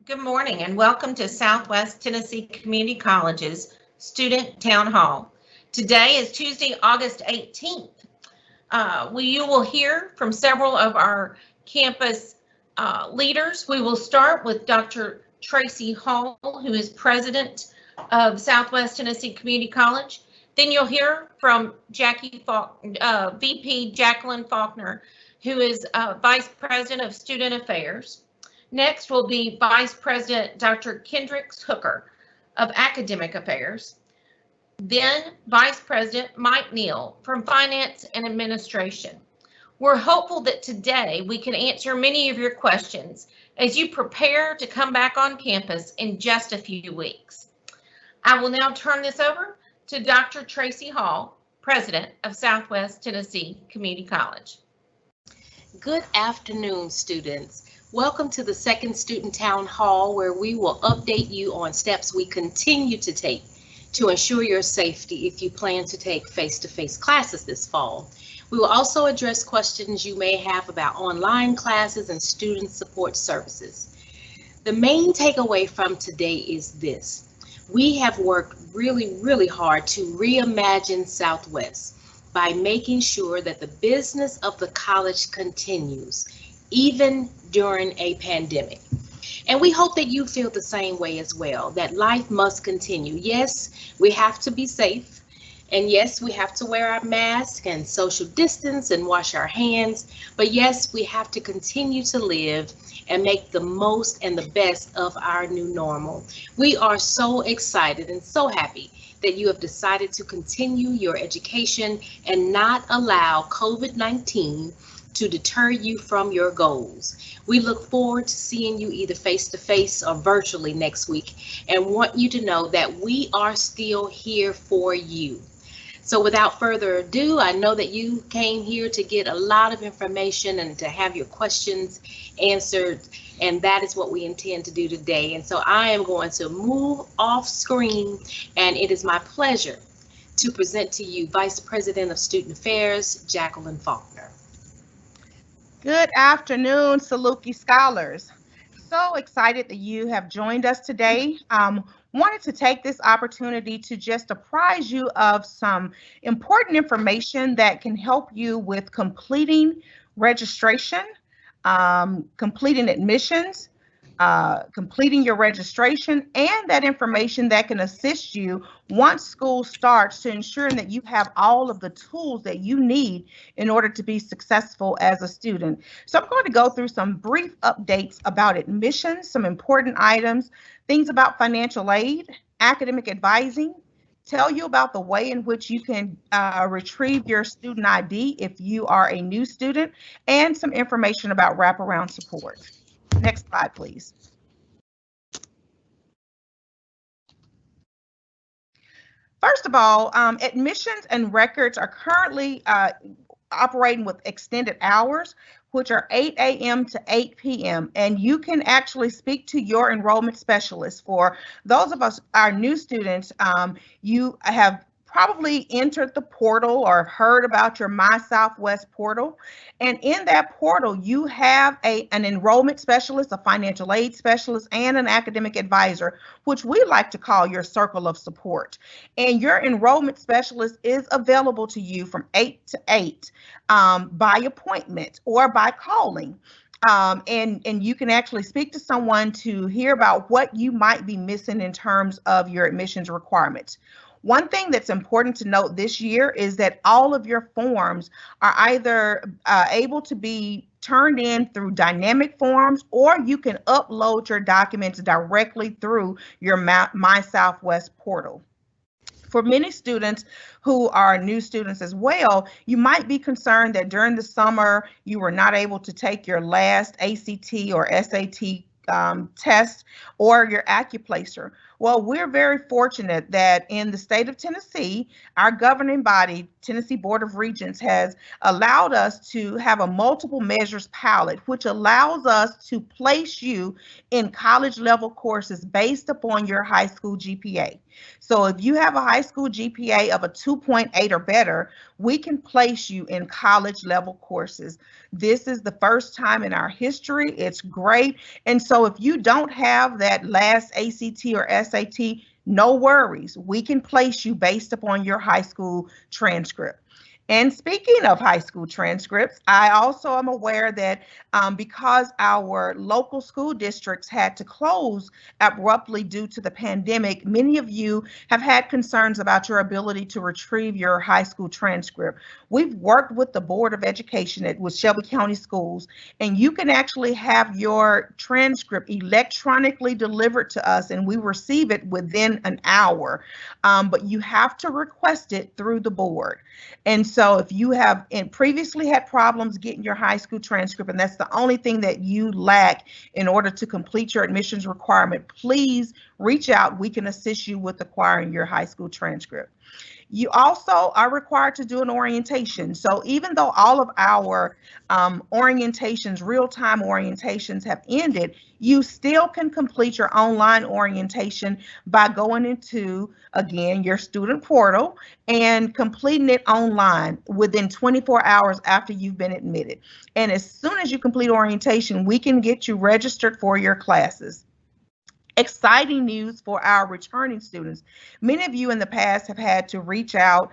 Good morning and welcome to Southwest Tennessee Community College's Student Town Hall. Today is Tuesday, August 18th. You will hear from several of our campus leaders. We will start with Dr. Tracy Hall, who is president of Southwest Tennessee Community College. Then you'll hear from VP Jacqueline Faulkner, who is vice president of student affairs. Next will be Vice President Dr. Kendricks Hooker of Academic Affairs. Then Vice President Mike Neal from Finance and Administration. We're hopeful that today we can answer many of your questions as you prepare to come back on campus in just a few weeks. I will now turn this over to Dr. Tracy Hall, President of Southwest Tennessee Community College. Good afternoon, students. Welcome to the second Student Town Hall, where we will update you on steps we continue to take to ensure your safety if you plan to take face-to-face classes this fall. We will also address questions you may have about online classes and student support services. The main takeaway from today is this: we have worked really hard to reimagine Southwest by making sure that the business of the college continues, even during a pandemic. And we hope that you feel the same way as well, that life must continue. Yes, we have to be safe. And yes, we have to wear our mask and social distance and wash our hands. But yes, we have to continue to live and make the most and the best of our new normal. We are so excited and so happy that you have decided to continue your education and not allow COVID-19 to deter you from your goals. We look forward to seeing you either face-to-face or virtually next week, and want you to know that we are still here for you. So without further ado, I know that you came here to get a lot of information and to have your questions answered, and that is what we intend to do today. And so I am going to move off screen, and it is my pleasure to present to you Vice President of Student Affairs, Jacqueline Faulkner. Good afternoon, Saluki Scholars. So excited that you have joined us today. Wanted to take this opportunity to just apprise you of some important information that can help you with completing registration, completing admissions, completing your registration, and that information that can assist you once school starts to ensuring that you have all of the tools that you need in order to be successful as a student. So I'm going to go through some brief updates about admissions, some important items, things about financial aid, academic advising, tell you about the way in which you can retrieve your student ID if you are a new student, and some information about wraparound support. Next slide, please. First of all, admissions and records are currently operating with extended hours, which are 8 a.m. to 8 p.m. And you can actually speak to your enrollment specialist. For those of us, our new students, you have probably entered the portal or heard about your My Southwest portal. And in that portal, you have an enrollment specialist, a financial aid specialist, and an academic advisor, which we like to call your circle of support. And your enrollment specialist is available to you from 8 to 8 by appointment or by calling. And you can actually speak to someone to hear about what you might be missing in terms of your admissions requirements. One thing that's important to note this year is that all of your forms are either able to be turned in through dynamic forms, or you can upload your documents directly through your My Southwest portal. For many students who are new students as well, you might be concerned that during the summer you were not able to take your last ACT or SAT test or your AccuPlacer. Well, we're very fortunate that in the state of Tennessee, our governing body, Tennessee Board of Regents, has allowed us to have a multiple measures pilot, which allows us to place you in college level courses based upon your high school GPA. So if you have a high school GPA of a 2.8 or better, we can place you in college level courses. This is the first time in our history. It's great. And so if you don't have that last ACT or SAT, no worries. We can place you based upon your high school transcript. And speaking of high school transcripts, I also am aware that because our local school districts had to close abruptly due to the pandemic, many of you have had concerns about your ability to retrieve your high school transcript. We've worked with the Board of Education with Shelby County Schools, and you can actually have your transcript electronically delivered to us, and we receive it within an hour. But you have to request it through the board. And so if you have previously had problems getting your high school transcript, and that's the only thing that you lack in order to complete your admissions requirement, please reach out. We can assist you with acquiring your high school transcript. You also are required to do an orientation. So even though all of our orientations, real-time orientations have ended, you still can complete your online orientation by going into, again, your student portal and completing it online within 24 hours after you've been admitted. And as soon as you complete orientation, we can get you registered for your classes. Exciting news for our returning students. Many of you in the past have had to reach out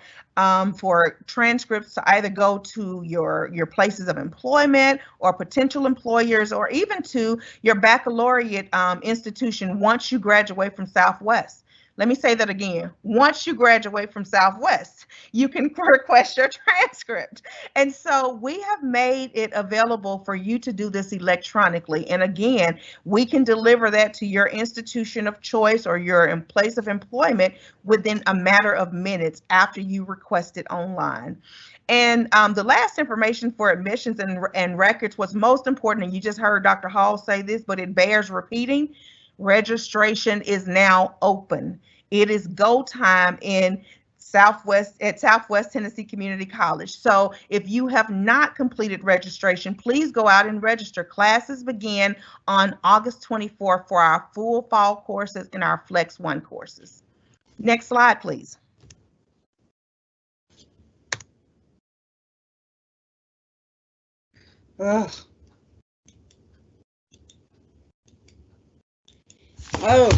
for transcripts to either go to your places of employment or potential employers, or even to your baccalaureate institution once you graduate from Southwest. Let me say that again. Once you graduate from Southwest, you can request your transcript. And so we have made it available for you to do this electronically. And again, we can deliver that to your institution of choice or your place of employment within a matter of minutes after you request it online. And the last information for admissions and records was most important, and you just heard Dr. Hall say this, but it bears repeating. Registration is now open. It is go time in Southwest Tennessee Community College. So if you have not completed registration, please go out and register. Classes begin on August 24th for our full fall courses and our Flex 1 courses. Next slide, please. Ugh. Oh.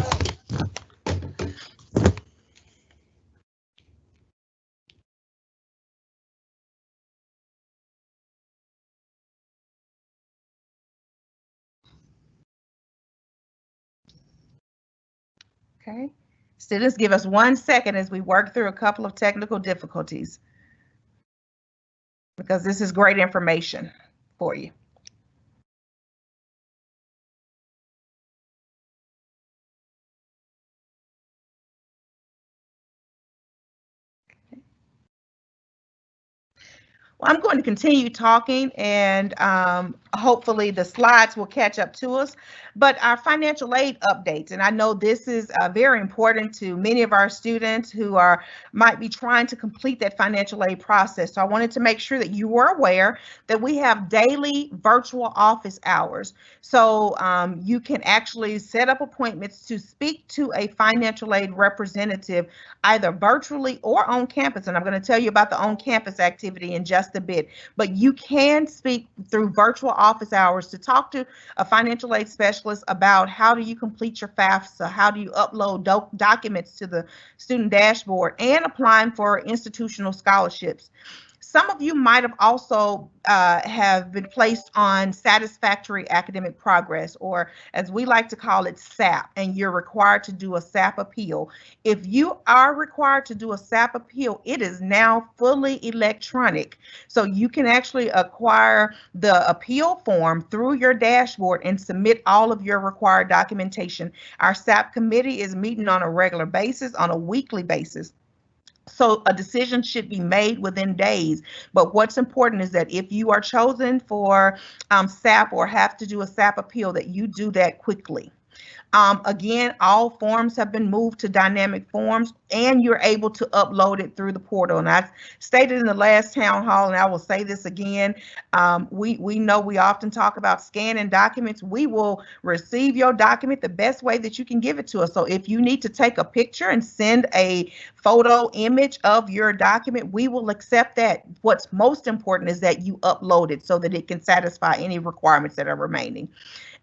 Okay. Students, give us 1 second as we work through a couple of technical difficulties, because this is great information for you. Well, I'm going to continue talking, and hopefully the slides will catch up to us. But our financial aid updates, and I know this is very important to many of our students who might be trying to complete that financial aid process. So I wanted to make sure that you were aware that we have daily virtual office hours. So you can actually set up appointments to speak to a financial aid representative, either virtually or on campus. And I'm going to tell you about the on-campus activity in just a bit. But you can speak through virtual office hours to talk to a financial aid specialist about how do you complete your FAFSA, how do you upload documents to the student dashboard, and applying for institutional scholarships. Some of you might have also have been placed on satisfactory academic progress, or as we like to call it, SAP, and you're required to do a SAP appeal. If you are required to do a SAP appeal, it is now fully electronic. So you can actually acquire the appeal form through your dashboard and submit all of your required documentation. Our SAP committee is meeting on a regular basis, on a weekly basis. So a decision should be made within days. But what's important is that if you are chosen for SAP or have to do a SAP appeal, that you do that quickly. Again, all forms have been moved to dynamic forms, and you're able to upload it through the portal. And I stated in the last town hall, and I will say this again, we know we often talk about scanning documents. We will receive your document the best way that you can give it to us. So if you need to take a picture and send a photo image of your document, we will accept that. What's most important is that you upload it so that it can satisfy any requirements that are remaining.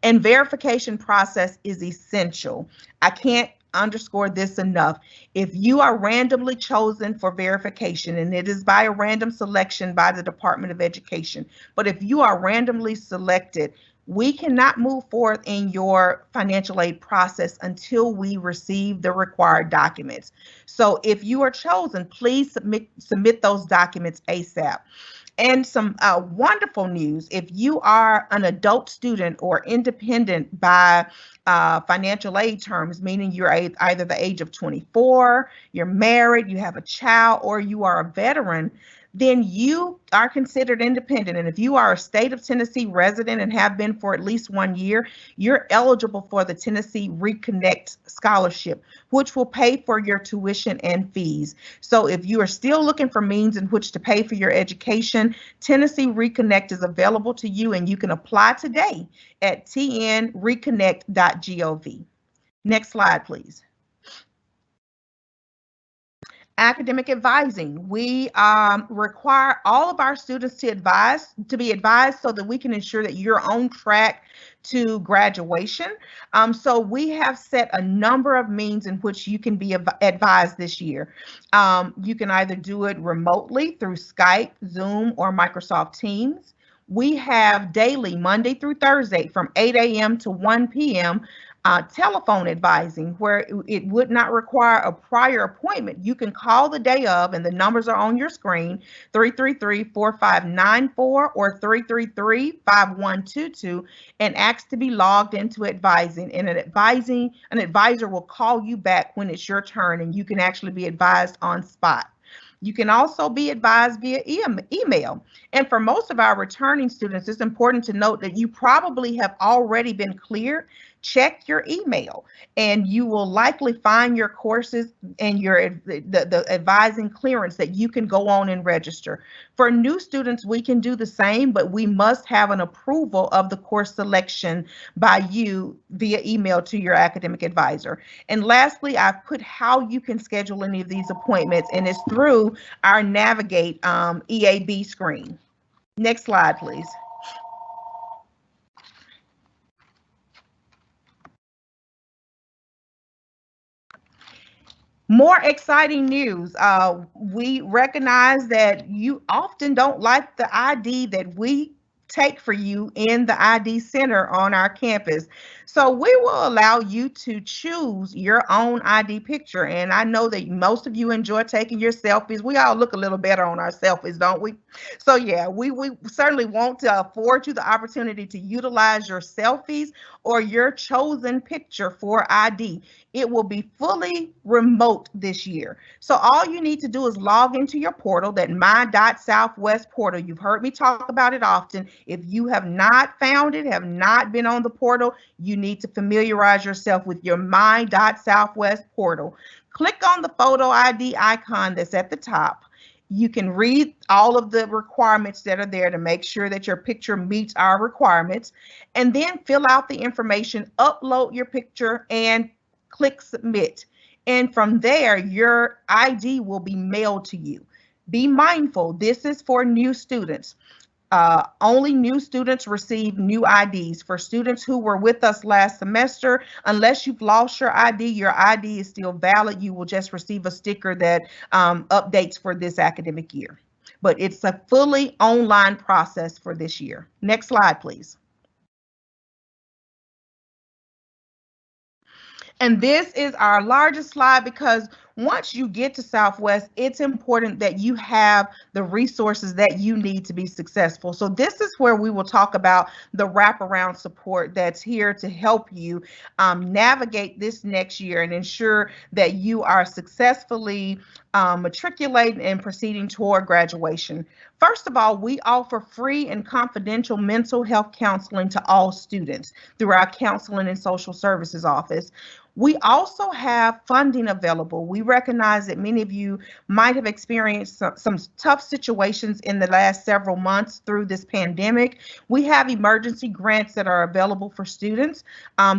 And verification process is essential. I can't underscore this enough. If you are randomly chosen for verification, and it is by a random selection by the Department of Education, but if you are randomly selected, we cannot move forward in your financial aid process until we receive the required documents. So if you are chosen, please submit those documents ASAP. And some wonderful news, if you are an adult student or independent by financial aid terms, meaning you're either the age of 24, you're married, you have a child, or you are a veteran, then you are considered independent. And if you are a state of Tennessee resident and have been for at least 1 year, you're eligible for the Tennessee Reconnect Scholarship, which will pay for your tuition and fees. So if you are still looking for means in which to pay for your education, Tennessee Reconnect is available to you, and you can apply today at tnreconnect.gov. Next slide, please. Academic advising. We require all of our students to be advised so that we can ensure that you're on track to graduation. So we have set a number of means in which you can be advised this year. You can either do it remotely through Skype, Zoom, or Microsoft Teams. We have daily, Monday through Thursday, from 8 a.m. to 1 p.m. Telephone advising, where it would not require a prior appointment. You can call the day of, and the numbers are on your screen, 333-4594 or 333-5122, and ask to be logged into advising. And an advisor will call you back when it's your turn, and you can actually be advised on spot. You can also be advised via email. And for most of our returning students, it's important to note that you probably have already been cleared. Check your email, and you will likely find your courses and the advising clearance that you can go on and register. For new students, we can do the same, but we must have an approval of the course selection by you via email to your academic advisor. And lastly, I've put how you can schedule any of these appointments, and it's through our Navigate EAB screen. Next slide, please. More exciting news. We recognize that you often don't like the ID that we take for you in the ID center on our campus. So we will allow you to choose your own ID picture. And I know that most of you enjoy taking your selfies. We all look a little better on our selfies, don't we? So yeah, we certainly want to afford you the opportunity to utilize your selfies or your chosen picture for ID. It will be fully remote this year. So all you need to do is log into your portal, that my.southwest portal. You've heard me talk about it often. If you have not found it, have not been on the portal, you need to familiarize yourself with your my.southwest portal. Click on the photo ID icon that's at the top. You can read all of the requirements that are there to make sure that your picture meets our requirements, and then fill out the information, upload your picture, and click submit. And from there, your ID will be mailed to you. Be mindful, this is for new students. Only new students receive new IDs. For students who were with us last semester, unless you've lost your ID is still valid. You will just receive a sticker that updates for this academic year. But it's a fully online process for this year. Next slide, please. And this is our largest slide because once you get to Southwest, it's important that you have the resources that you need to be successful. So this is where we will talk about the wraparound support that's here to help you navigate this next year and ensure that you are successfully matriculating and proceeding toward graduation. First of all, we offer free and confidential mental health counseling to all students through our Counseling and Social Services Office. We also have funding available. We recognize that many of you might have experienced some tough situations in the last several months through this pandemic. We have emergency grants that are available for students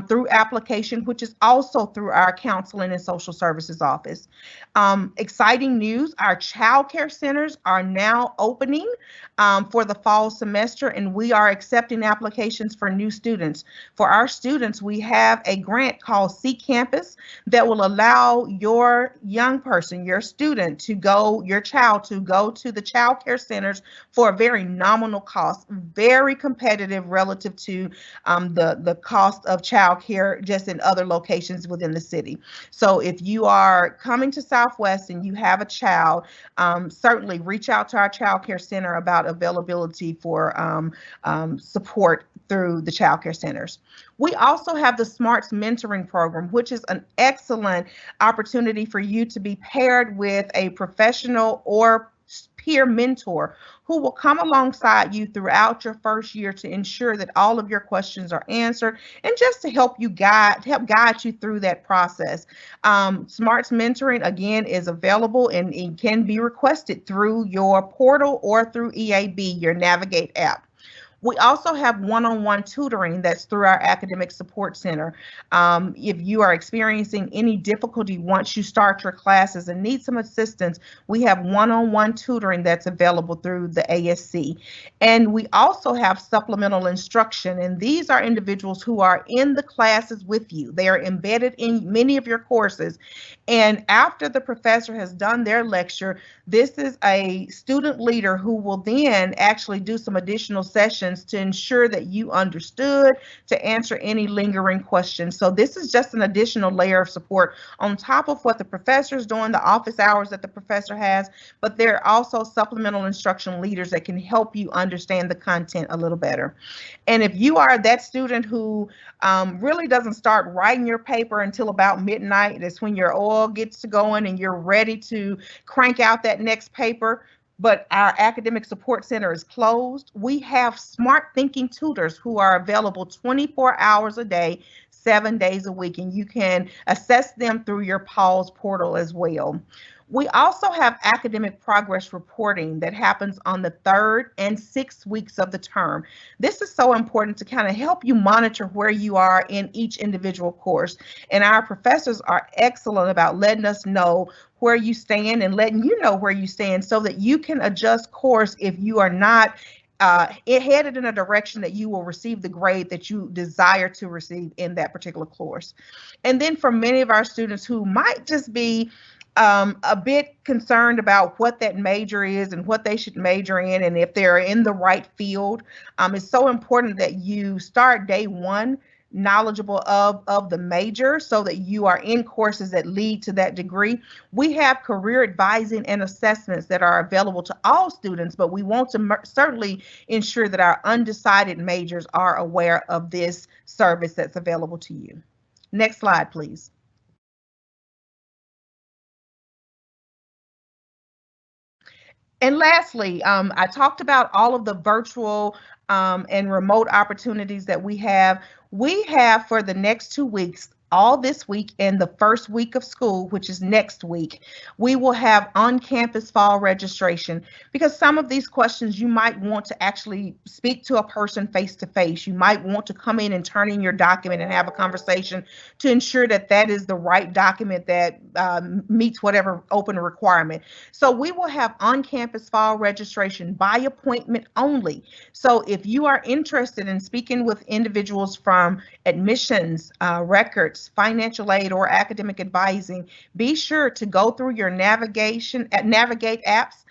through application, which is also through our Counseling and Social Services Office. Exciting news, our child care centers are now opening for the fall semester, and we are accepting applications for new students. For our students, we have a grant called C Campus that will allow your young person, your student, your child to go to the child care centers for a very nominal cost, very competitive relative to the cost of child care just in other locations within the city. So if you are coming to Southwest and you have a child, certainly reach out to our child care center about availability for support through the child care centers. We also have the SMARTS mentoring program, which is an excellent opportunity for you to be paired with a professional or peer mentor who will come alongside you throughout your first year to ensure that all of your questions are answered and just to help guide you through that process. SMARTS mentoring, again, is available and it can be requested through your portal or through EAB, your Navigate app. We also have one-on-one tutoring that's through our Academic Support Center. If you are experiencing any difficulty once you start your classes and need some assistance, we have one-on-one tutoring that's available through the ASC. And we also have supplemental instruction, and these are individuals who are in the classes with you. They are embedded in many of your courses. And after the professor has done their lecture, this is a student leader who will then actually do some additional sessions to ensure that you understood, to answer any lingering questions. So this is just an additional layer of support on top of what the professor is doing, the office hours that the professor has, but there are also supplemental instruction leaders that can help you understand the content a little better. And if you are that student who really doesn't start writing your paper until about midnight, that's when your oil gets to going and you're ready to crank out that next paper, but our Academic Support Center is closed, we have smart thinking tutors who are available 24 hours a day, 7 days a week, and you can assess them through your PAWS portal as well. We also have academic progress reporting that happens on the 3rd and 6th weeks of the term. This is so important to kind of help you monitor where you are in each individual course. And our professors are excellent about letting us know where you stand and letting you know where you stand so that you can adjust course if you are not headed in a direction that you will receive the grade that you desire to receive in that particular course. And then for many of our students who might just be a bit concerned about what that major is and what they should major in and if they're in the right field, it's so important that you start day one knowledgeable of the major so that you are in courses that lead to that degree. We have career advising and assessments that are available to all students, but we want to certainly ensure that our undecided majors are aware of this service that's available to you. Next slide, please. And lastly, I talked about all of the virtual and remote opportunities that we have. We have for the next 2 weeks, all this week and the first week of school, which is next week, we will have on-campus fall registration because some of these questions you might want to actually speak to a person face-to-face. You might want to come in and turn in your document and have a conversation to ensure that that is the right document that meets whatever open requirement. So we will have on-campus fall registration by appointment only. So if you are interested in speaking with individuals from admissions, records, financial aid, or academic advising, be sure to go through your Navigate apps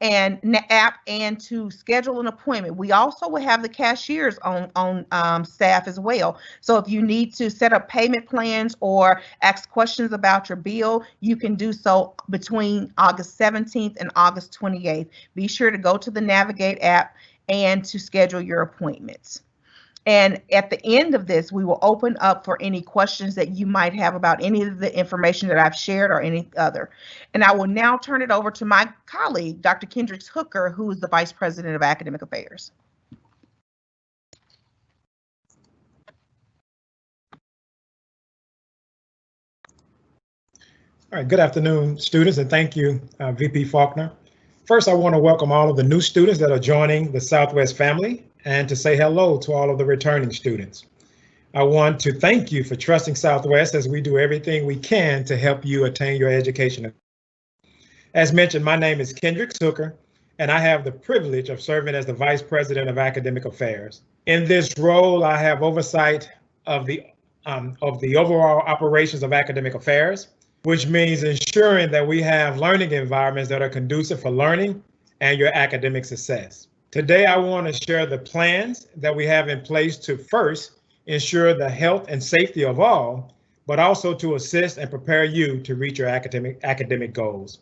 app and to schedule an appointment. We also will have the cashiers on staff as well. So if you need to set up payment plans or ask questions about your bill, you can do so between August 17th and August 28th. Be sure to go to the Navigate app and to schedule your appointments. And at the end of this, we will open up for any questions that you might have about any of the information that I've shared or any other. And I will now turn it over to my colleague, Dr. Kendricks Hooker, who is the Vice President of Academic Affairs. All right, good afternoon, students, and thank you, VP Faulkner. First, I want to welcome all of the new students that are joining the Southwest family and to say hello to all of the returning students. I want to thank you for trusting Southwest as we do everything we can to help you attain your education. As mentioned, my name is Kendricks Hooker, and I have the privilege of serving as the Vice President of Academic Affairs. In this role, I have oversight of the overall operations of academic affairs, which means ensuring that we have learning environments that are conducive for learning and your academic success. Today, I want to share the plans that we have in place to first ensure the health and safety of all, but also to assist and prepare you to reach your academic goals.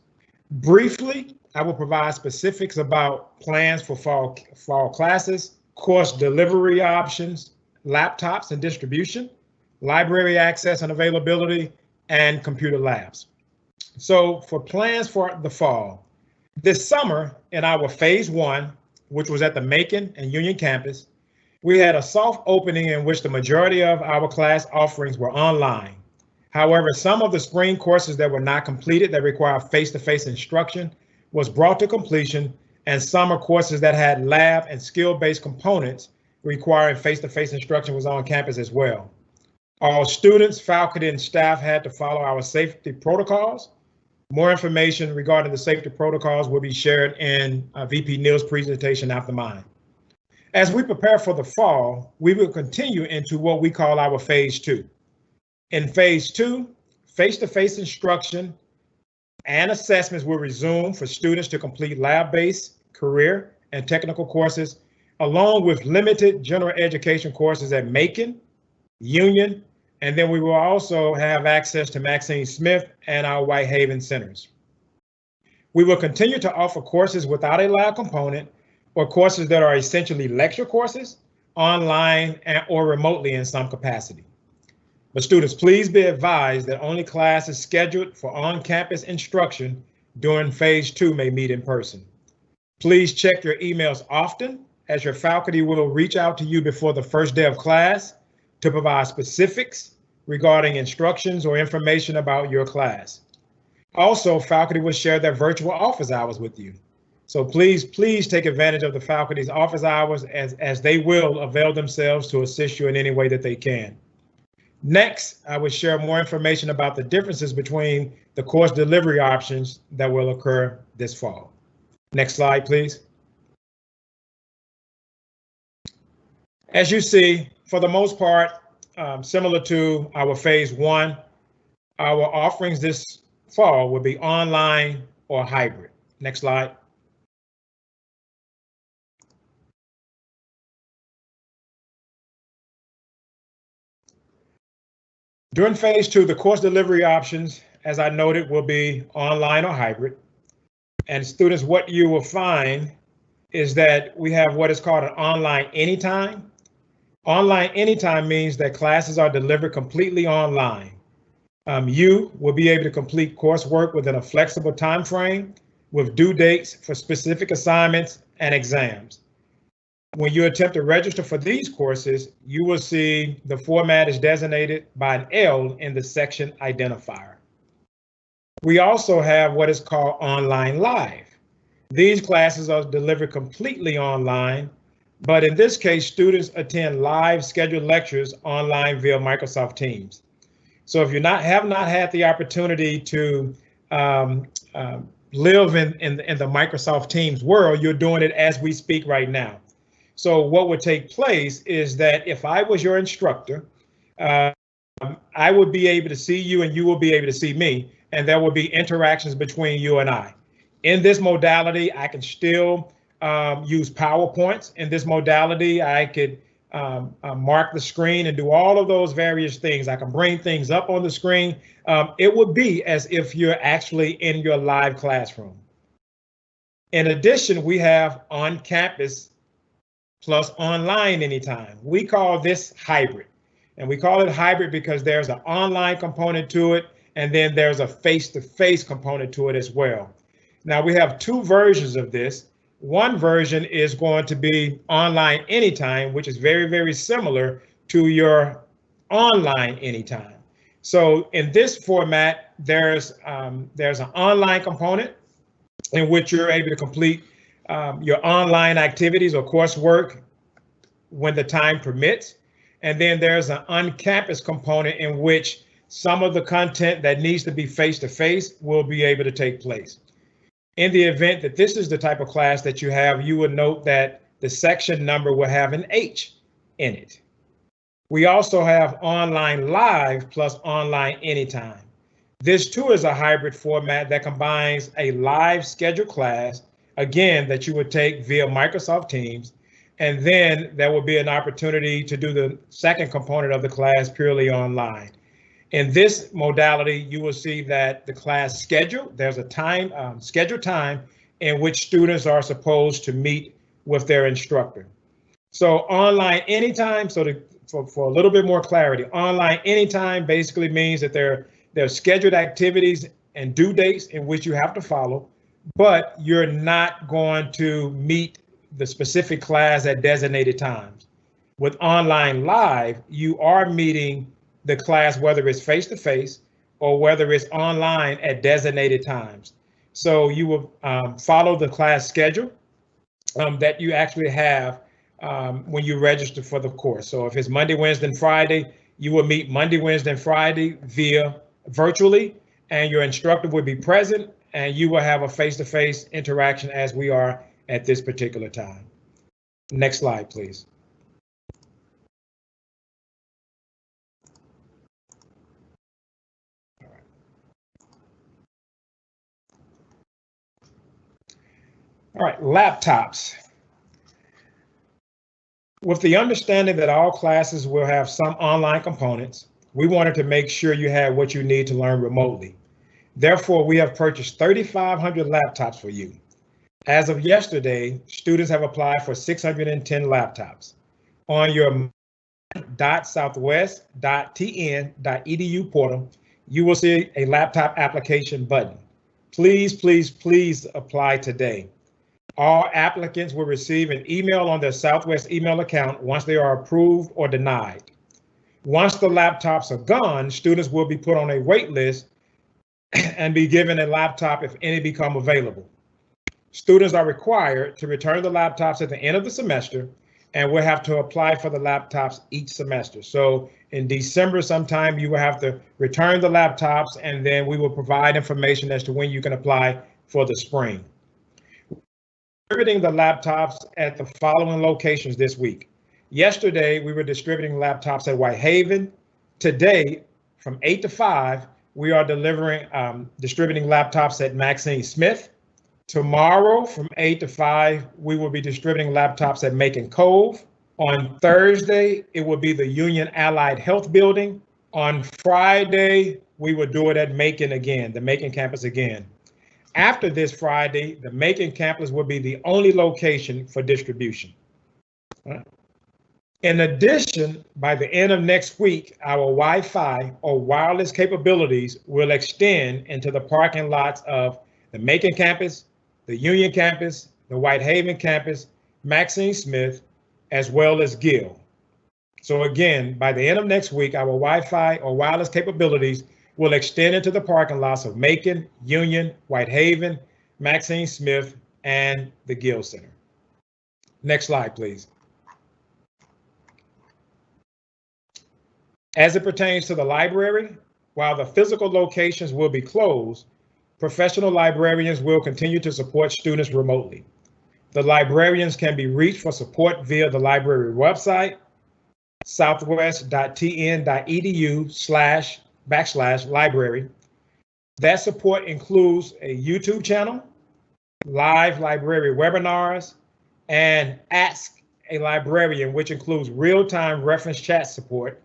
Briefly, I will provide specifics about plans for fall classes, course delivery options, laptops and distribution, library access and availability, and computer labs. So for plans for the fall, this summer in our phase 1, which was at the Macon and Union campus, we had a soft opening in which the majority of our class offerings were online. However, some of the spring courses that were not completed that require face-to-face instruction was brought to completion, and summer courses that had lab and skill-based components requiring face-to-face instruction was on campus as well. All students, faculty, and staff had to follow our safety protocols. More information regarding the safety protocols will be shared in VP Neal's presentation after mine. As we prepare for the fall, we will continue into what we call our phase 2. In phase 2, face-to-face instruction and assessments will resume for students to complete lab-based, career, and technical courses, along with limited general education courses at Macon, Union, and then we will also have access to Maxine Smith and our Whitehaven centers. We will continue to offer courses without a lab component or courses that are essentially lecture courses, online or remotely in some capacity. But students, please be advised that only classes scheduled for on-campus instruction during phase 2 may meet in person. Please check your emails often, as your faculty will reach out to you before the first day of class to provide specifics regarding instructions or information about your class. Also, faculty will share their virtual office hours with you. So please take advantage of the faculty's office hours as they will avail themselves to assist you in any way that they can. Next, I will share more information about the differences between the course delivery options that will occur this fall. Next slide, please. As you see, for the most part, similar to our phase 1, our offerings this fall will be online or hybrid. Next slide. During phase 2, the course delivery options, as I noted, will be online or hybrid. And students, what you will find is that we have what is called an online anytime. Online anytime means that classes are delivered completely online. You will be able to complete coursework within a flexible time frame with due dates for specific assignments and exams. When you attempt to register for these courses, you will see the format is designated by an L in the section identifier. We also have what is called online live. These classes are delivered completely online, but in this case, students attend live scheduled lectures online via Microsoft Teams. So if you have not had the opportunity to live in the Microsoft Teams world, you're doing it as we speak right now. So what would take place is that if I was your instructor, I would be able to see you and you will be able to see me, and there will be interactions between you and I. In this modality, I can still use PowerPoints. In this modality, I could mark the screen and do all of those various things. I can bring things up on the screen. It would be as if you're actually in your live classroom. In addition, we have on campus plus online anytime. We call this hybrid. And we call it hybrid because there's an online component to it, and then there's a face-to-face component to it as well. Now we have two versions of this. One version is going to be online anytime, which is very, very similar to your online anytime. So in this format, there's an online component in which you're able to complete your online activities or coursework when the time permits. And then there's an on-campus component in which some of the content that needs to be face-to-face will be able to take place. In the event that this is the type of class that you have, you would note that the section number will have an H in it. We also have online live plus online anytime. This too is a hybrid format that combines a live scheduled class, again, that you would take via Microsoft Teams, and then there will be an opportunity to do the second component of the class purely online. In this modality, you will see that the class schedule, there's a time, scheduled time in which students are supposed to meet with their instructor. So online anytime, so for a little bit more clarity, online anytime basically means that there are scheduled activities and due dates in which you have to follow, but you're not going to meet the specific class at designated times. With online live, you are meeting the class, whether it's face-to-face or whether it's online at designated times. So you will follow the class schedule that you actually have when you register for the course. So if it's Monday, Wednesday, and Friday, you will meet Monday, Wednesday, and Friday via virtually, and your instructor will be present, and you will have a face-to-face interaction as we are at this particular time. Next slide, please. All right, laptops. With the understanding that all classes will have some online components, we wanted to make sure you had what you need to learn remotely. Therefore, we have purchased 3,500 laptops for you. As of yesterday, students have applied for 610 laptops. On your .southwest.tn.edu portal, you will see a laptop application button. Please, please, please apply today. All applicants will receive an email on their Southwest email account once they are approved or denied. Once the laptops are gone, students will be put on a wait list and be given a laptop if any become available. Students are required to return the laptops at the end of the semester, and will have to apply for the laptops each semester. So in December sometime, you will have to return the laptops, and then we will provide information as to when you can apply for the spring. Distributing the laptops at the following locations this week. Yesterday, we were distributing laptops at Whitehaven. Today, from 8 to 5, we are distributing laptops at Maxine Smith. Tomorrow, from 8 to 5, we will be distributing laptops at Macon Cove. On Thursday, it will be the Union Allied Health Building. On Friday, we will do it at Macon again, the Macon campus again. After this Friday, the Macon campus will be the only location for distribution. In addition, by the end of next week, our Wi-Fi or wireless capabilities will extend into the parking lots of the Macon campus, the Union campus, the Whitehaven campus, Maxine Smith, as well as Gill. So again, by the end of next week, our Wi-Fi or wireless capabilities will extend into the parking lots of Macon, Union, Whitehaven, Maxine Smith, and the Gill Center. Next slide, please. As it pertains to the library, while the physical locations will be closed, professional librarians will continue to support students remotely. The librarians can be reached for support via the library website, southwest.tn.edu/library. That support includes a YouTube channel, live library webinars, and Ask a Librarian, which includes real-time reference chat support,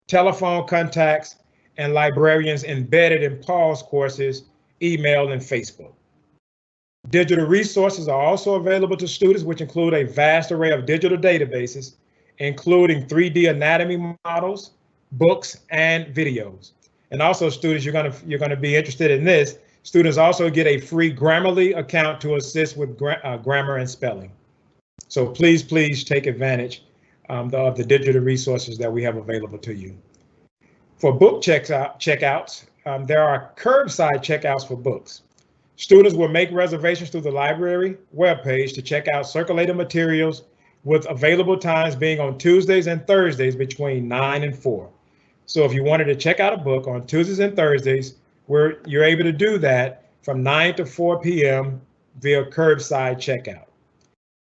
telephone contacts, and librarians embedded in Paul's courses, email, and Facebook. Digital resources are also available to students, which include a vast array of digital databases, including 3D anatomy models, books, and videos. And also, students, you're going to be interested in this. Students also get a free Grammarly account to assist with grammar and spelling. So please take advantage of the digital resources that we have available to you. For book checkouts, there are curbside checkouts for books. Students will make reservations through the library webpage to check out circulated materials, with available times being on Tuesdays and Thursdays between 9 and 4. So if you wanted to check out a book on Tuesdays and Thursdays, you're able to do that from 9 to 4 p.m. via curbside checkout.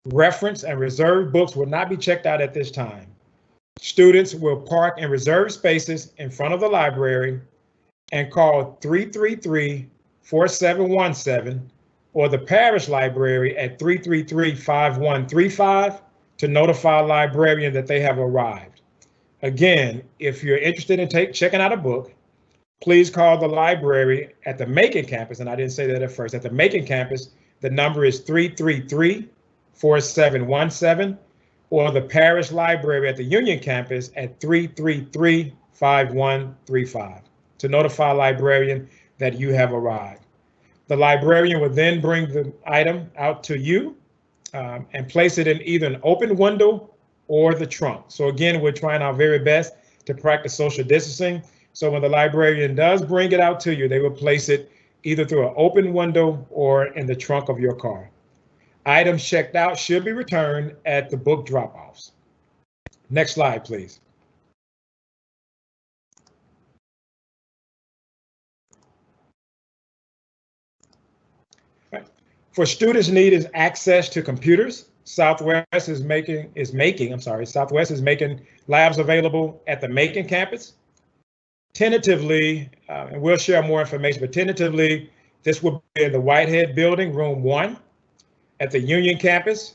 Reference and reserved books will not be checked out at this time. Students will park in reserved spaces in front of the library and call 333-4717 or the parish library at 333-5135 to notify a librarian that they have arrived. Again, if you're interested in checking out a book, please call the library at the Macon campus, and I didn't say that at first, at the Macon campus, the number is 333-4717, or the parish library at the Union campus at 333-5135 to notify a librarian that you have arrived. The librarian will then bring the item out to you and place it in either an open window or the trunk. So again, we're trying our very best to practice social distancing. So when the librarian does bring it out to you, they will place it either through an open window or in the trunk of your car. Items checked out should be returned at the book drop-offs. Next slide, please. For students needing access to computers, Southwest is making labs available at the Macon campus. Tentatively, and we'll share more information, but tentatively, this will be in the Whitehead building, room 1. At the Union campus,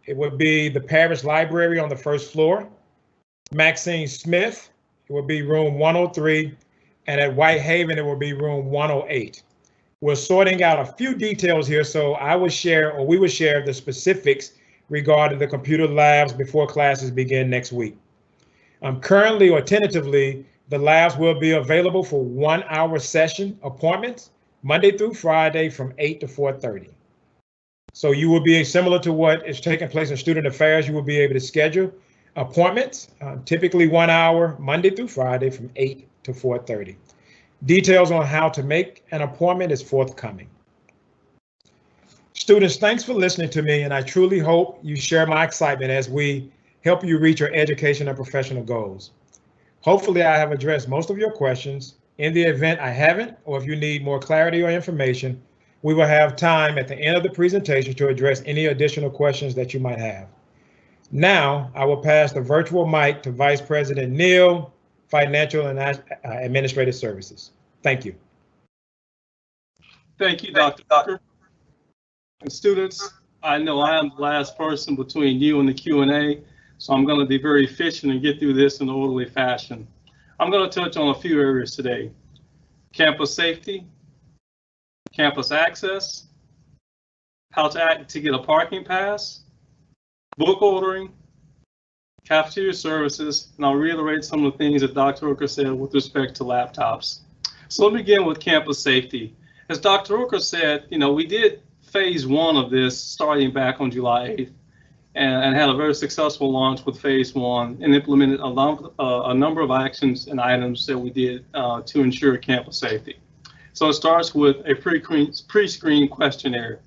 it would be the parish library on the first floor. Maxine Smith, it would be room 103. And at Whitehaven, it will be room 108. We're sorting out a few details here, so we will share the specifics regarding the computer labs before classes begin next week. Currently or tentatively, the labs will be available for 1-hour session appointments, Monday through Friday from 8 to 4:30. So you will be similar to what is taking place in student affairs. You will be able to schedule appointments, typically 1 hour, Monday through Friday from 8 to 4:30. Details on how to make an appointment is forthcoming. Students, thanks for listening to me, and I truly hope you share my excitement as we help you reach your education and professional goals. Hopefully, I have addressed most of your questions. In the event I haven't, or if you need more clarity or information, we will have time at the end of the presentation to address any additional questions that you might have. Now, I will pass the virtual mic to Vice President Neal, Financial and Administrative Services. Thank you. Thank you, Dr. Tucker. And students, I know I am the last person between you and the Q&A, so I'm going to be very efficient and get through this in an orderly fashion. I'm going to touch on a few areas today: campus safety, campus access, how to get a parking pass, book ordering, cafeteria services, and I'll reiterate some of the things that Dr. Hooker said with respect to laptops. So let me begin with campus safety. As Dr. Hooker said, we did phase 1 of this starting back on July 8th and had a very successful launch with phase 1 and implemented a number of actions and items that we did to ensure campus safety. So it starts with a pre-screen questionnaire.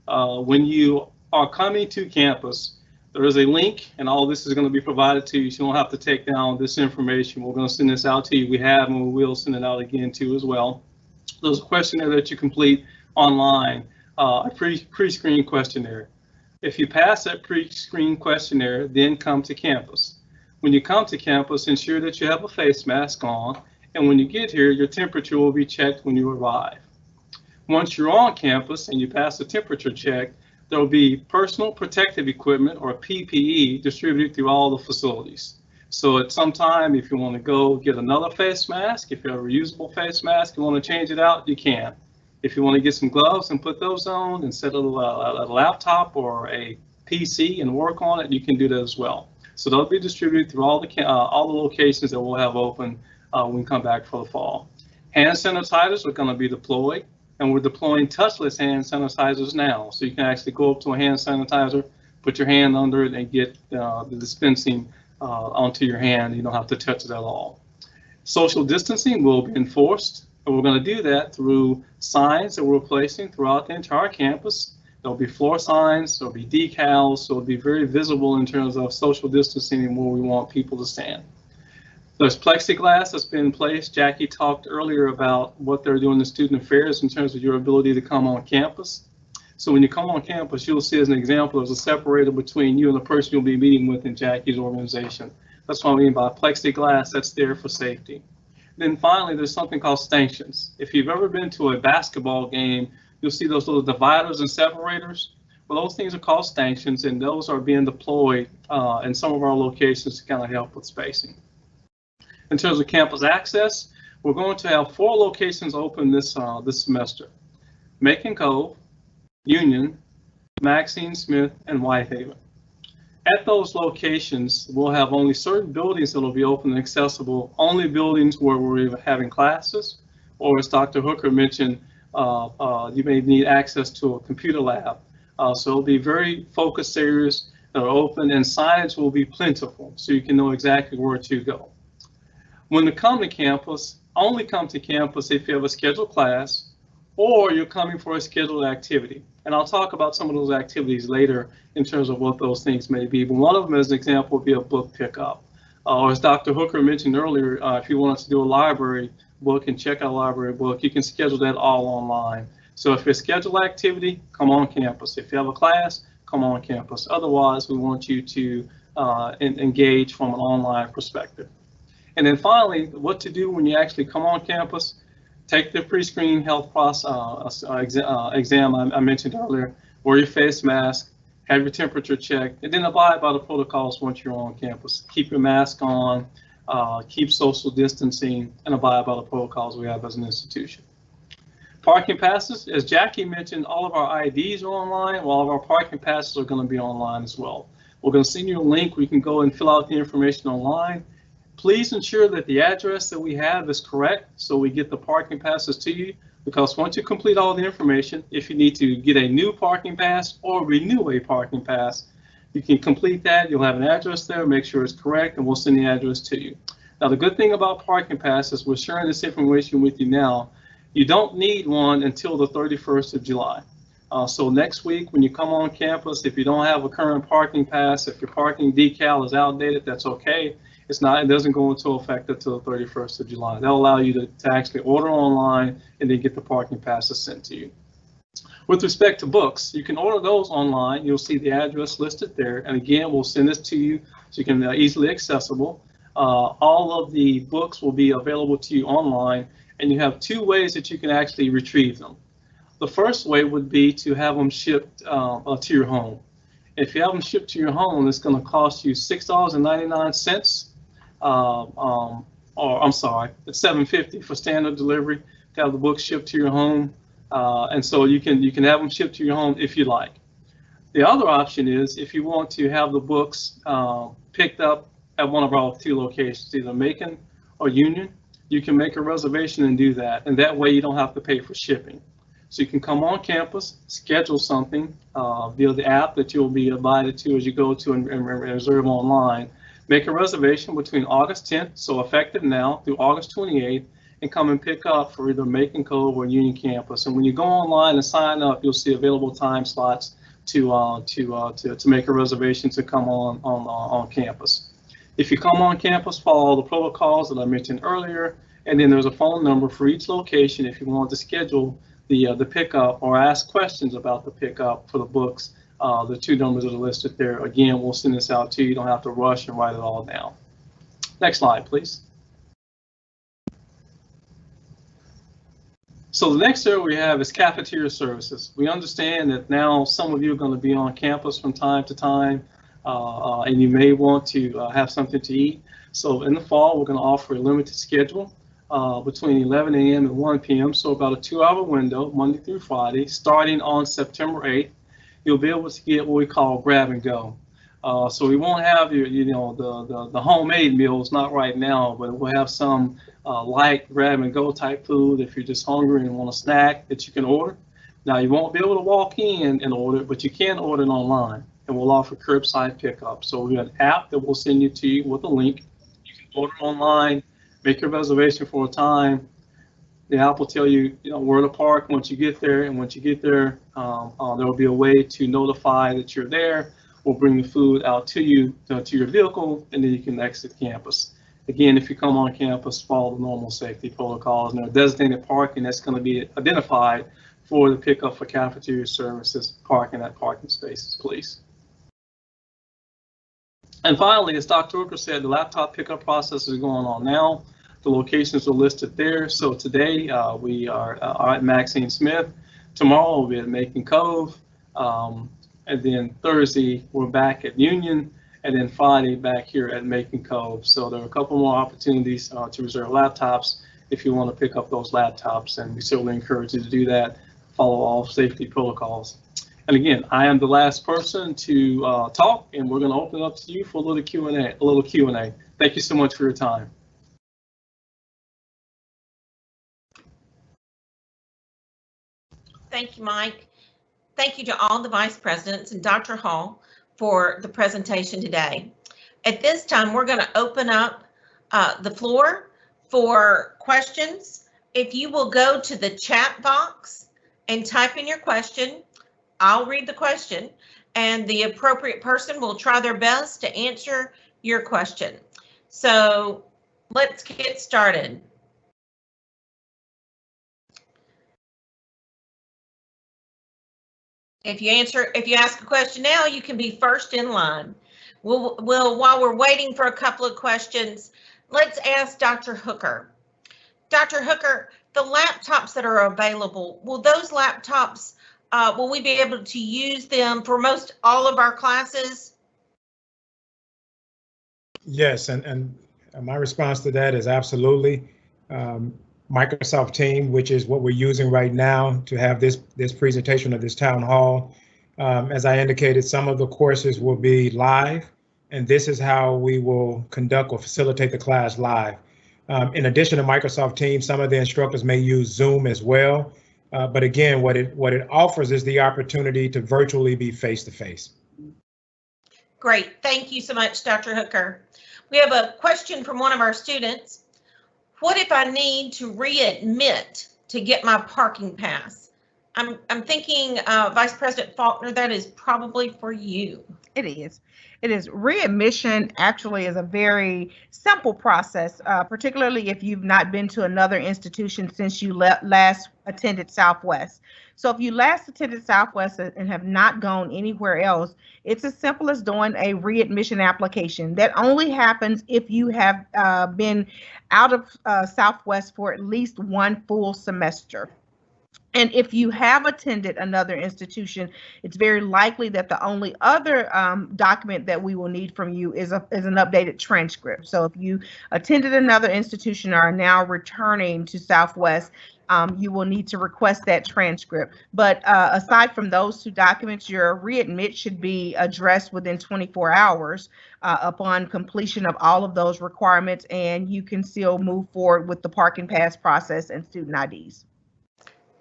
When you are coming to campus, there is a link, and all this is going to be provided to you, so you don't have to take down this information. We're going to send this out to you. We have, and we will send it out again too as well. There's a questionnaire that you complete online, a pre-screen questionnaire. If you pass that pre-screen questionnaire, then come to campus. When you come to campus, ensure that you have a face mask on, and when you get here, your temperature will be checked when you arrive. Once you're on campus and you pass the temperature check, there will be personal protective equipment, or PPE, distributed through all the facilities. So at some time, if you want to go get another face mask, if you have a reusable face mask, you want to change it out, you can. If you want to get some gloves and put those on and set a laptop or a PC and work on it, you can do that as well. So they'll be distributed through all the locations that we'll have open when we come back for the fall. Hand sanitizers are going to be deployed, and we're deploying touchless hand sanitizers now. So you can actually go up to a hand sanitizer, put your hand under it, and get the dispensing onto your hand. You don't have to touch it at all. Social distancing will be enforced, and we're going to do that through signs that we're placing throughout the entire campus. There'll be floor signs, there'll be decals, so it'll be very visible in terms of social distancing and where we want people to stand. There's plexiglass that's been placed. Jackie talked earlier about what they're doing in student affairs in terms of your ability to come on campus. So when you come on campus, you'll see as an example, there's a separator between you and the person you'll be meeting with in Jackie's organization. That's what I mean by plexiglass. That's there for safety. Then finally, there's something called stanchions. If you've ever been to a basketball game, you'll see those little dividers and separators. Well, those things are called stanchions, and those are being deployed in some of our locations to kind of help with spacing. In terms of campus access, we're going to have 4 locations open this semester: Macon Cove, Union, Maxine Smith, and Whitehaven. At those locations, we'll have only certain buildings that will be open and accessible, only buildings where we're having classes, or as Dr. Hooker mentioned, you may need access to a computer lab. So it'll be very focused areas that are open, and signage will be plentiful, so you can know exactly where to go. When you come to campus, only come to campus if you have a scheduled class or you're coming for a scheduled activity. And I'll talk about some of those activities later in terms of what those things may be. But one of them, as an example, would be a book pickup. Or as Dr. Hooker mentioned earlier, if you wanted to do a library book and check out a library book, you can schedule that all online. So if it's a scheduled activity, come on campus. If you have a class, come on campus. Otherwise, we want you to engage from an online perspective. And then finally, what to do when you actually come on campus. Take the pre-screen health process, exam I mentioned earlier, wear your face mask, have your temperature checked, and then abide by the protocols once you're on campus. Keep your mask on, keep social distancing, and abide by the protocols we have as an institution. Parking passes, as Jackie mentioned, all of our IDs are online, while all of our parking passes are going to be online as well. We're going to send you a link where you can go and fill out the information online. Please ensure that the address that we have is correct so we get the parking passes to you, because once you complete all the information, if you need to get a new parking pass or renew a parking pass, you can complete that. You'll have an address there, make sure it's correct, and we'll send the address to you. Now, the good thing about parking passes, we're sharing this information with you now. You don't need one until the 31st of July. So next week, when you come on campus, if you don't have a current parking pass, if your parking decal is outdated, that's okay. It doesn't go into effect until the 31st of July. They'll allow you to actually order online and then get the parking passes sent to you. With respect to books, you can order those online. You'll see the address listed there. And again, we'll send this to you so you can easily accessible. All of the books will be available to you online, and you have 2 ways that you can actually retrieve them. The first way would be to have them shipped to your home. If you have them shipped to your home, it's going to cost you $6.99. Or I'm sorry, it's $7.50 for standard delivery to have the books shipped to your home, and so you can have them shipped to your home if you like. The other option is if you want to have the books picked up at one of our 2 locations, either Macon or Union, you can make a reservation and do that, and that way you don't have to pay for shipping. So you can come on campus, schedule something via the app that you'll be invited to as you go to and reserve online. Make a reservation between August 10th, so effective now, through August 28th, and come and pick up for either Macon Cove or Union campus. And when you go online and sign up, you'll see available time slots to make a reservation to come on campus. If you come on campus, follow the protocols that I mentioned earlier, and then there's a phone number for each location if you want to schedule the pickup or ask questions about the pickup for the books. The 2 numbers that are listed there. Again, we'll send this out to you. You don't have to rush and write it all down. Next slide, please. So the next area we have is cafeteria services. We understand that now some of you are going to be on campus from time to time, and you may want to have something to eat. So in the fall, we're going to offer a limited schedule between 11 a.m. and 1 p.m. So about a 2-hour window, Monday through Friday, starting on September 8th. You'll be able to get what we call grab and go. So we won't have your, the homemade meals, not right now, but we'll have some light grab and go type food if you're just hungry and want a snack that you can order. Now you won't be able to walk in and order, but you can order it online, and we'll offer curbside pickup. So we have an app that we'll send you to you with a link. You can order online, make your reservation for a time. The app will tell you, where to park once you get there, and once you get there, there will be a way to notify that you're there. We'll bring the food out to you, to your vehicle, and then you can exit campus. Again, if you come on campus, follow the normal safety protocols. And there are designated parking that's going to be identified for the pickup for cafeteria services, parking at parking spaces, please. And finally, as Dr. Hooker said, the laptop pickup process is going on now. The locations are listed there. So today we are at Maxine Smith. Tomorrow we'll be at Macon Cove. And then Thursday, we're back at Union, and then Friday back here at Macon Cove. So there are a couple more opportunities to reserve laptops if you want to pick up those laptops, and we certainly encourage you to do that, follow all safety protocols. And again, I am the last person to talk, and we're going to open it up to you for a little Q&A. Thank you so much for your time. Thank you, Mike. Thank you to all the vice presidents and Dr. Hall for the presentation today. At this time, we're going to open up the floor for questions. If you will go to the chat box and type in your question, I'll read the question, and the appropriate person will try their best to answer your question. So let's get started. If you ask a question now, you can be first in line. We'll while we're waiting for a couple of questions, let's ask Dr. Hooker. Dr. Hooker, the laptops that are available, will those laptops, will we be able to use them for most all of our classes? Yes, and my response to that is absolutely. Microsoft Teams, which is what we're using right now to have this presentation of this town hall. As I indicated, some of the courses will be live, and this is how we will conduct or facilitate the class live. In addition to Microsoft Teams, some of the instructors may use Zoom as well. But again, what it offers is the opportunity to virtually be face-to-face. Great, thank you so much, Dr. Hooker. We have a question from one of our students. What if I need to readmit to get my parking pass? I'm thinking, Vice President Faulkner, that is probably for you. It is. It is. Readmission actually is a very simple process, particularly if you've not been to another institution since you last attended Southwest. So if you last attended Southwest and have not gone anywhere else, it's as simple as doing a readmission application. That only happens if you have been out of Southwest for at least one full semester. And if you have attended another institution, it's very likely that the only other document that we will need from you is an updated transcript. So if you attended another institution or are now returning to Southwest, you will need to request that transcript. But aside from those two documents, your readmit should be addressed within 24 hours upon completion of all of those requirements, and you can still move forward with the parking pass process and student IDs.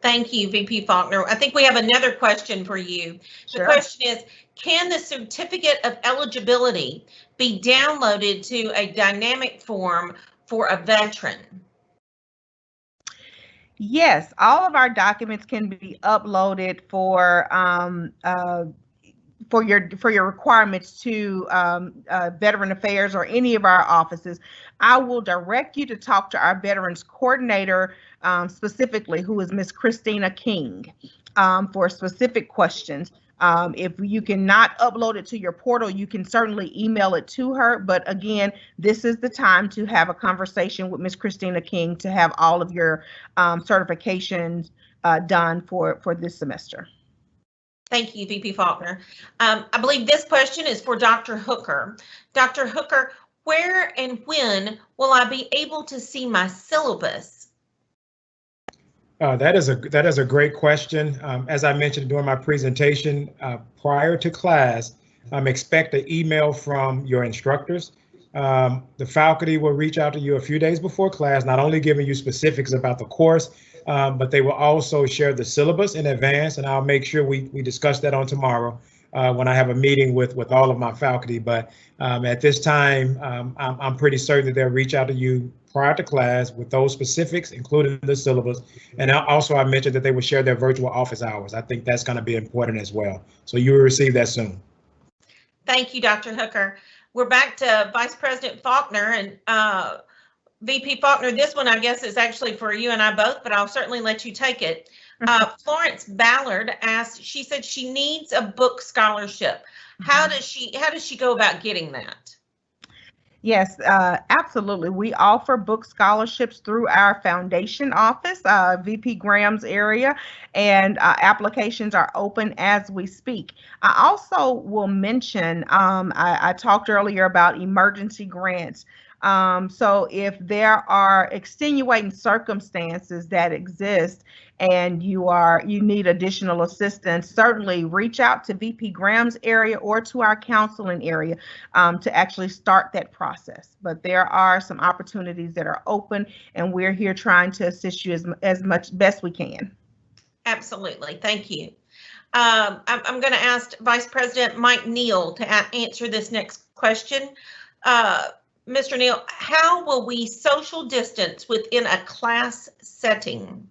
Thank you, VP Faulkner. I think we have another question for you. Sure. The question is, can the certificate of eligibility be downloaded to a dynamic form for a veteran? Yes, all of our documents can be uploaded for your requirements to Veteran Affairs or any of our offices. I will direct you to talk to our Veterans Coordinator specifically, who is Miss Christina King, for specific questions. If you cannot upload it to your portal, you can certainly email it to her. But again, this is the time to have a conversation with Ms. Christina King to have all of your certifications done for this semester. Thank you, VP Faulkner. I believe this question is for Dr. Hooker. Dr. Hooker, where and when will I be able to see my syllabus? That is a great question. As I mentioned during my presentation, prior to class, expect an email from your instructors. The faculty will reach out to you a few days before class, not only giving you specifics about the course, but they will also share the syllabus in advance, and I'll make sure we discuss that on tomorrow when I have a meeting with all of my faculty. But at this time, I'm pretty certain that they'll reach out to you prior to class with those specifics, including the syllabus. And also I mentioned that they will share their virtual office hours. I think that's going to be important as well. So you will receive that soon. Thank you, Dr. Hooker. We're back to Vice President Faulkner, and VP Faulkner, this one I guess is actually for you and I both, but I'll certainly let you take it. Florence Ballard asked, she said she needs a book scholarship. How does she go about getting that? Yes, absolutely. We offer book scholarships through our foundation office, VP Graham's area, and applications are open as we speak. I also will mention, I talked earlier about emergency grants. So if there are extenuating circumstances that exist and you need additional assistance, certainly reach out to VP Graham's area or to our counseling area to actually start that process. But there are some opportunities that are open, and we're here trying to assist you as much best we can. Absolutely, thank you. I'm going to ask Vice President Mike Neal to answer this next question. Mr. Neal, how will we social distance within a class setting?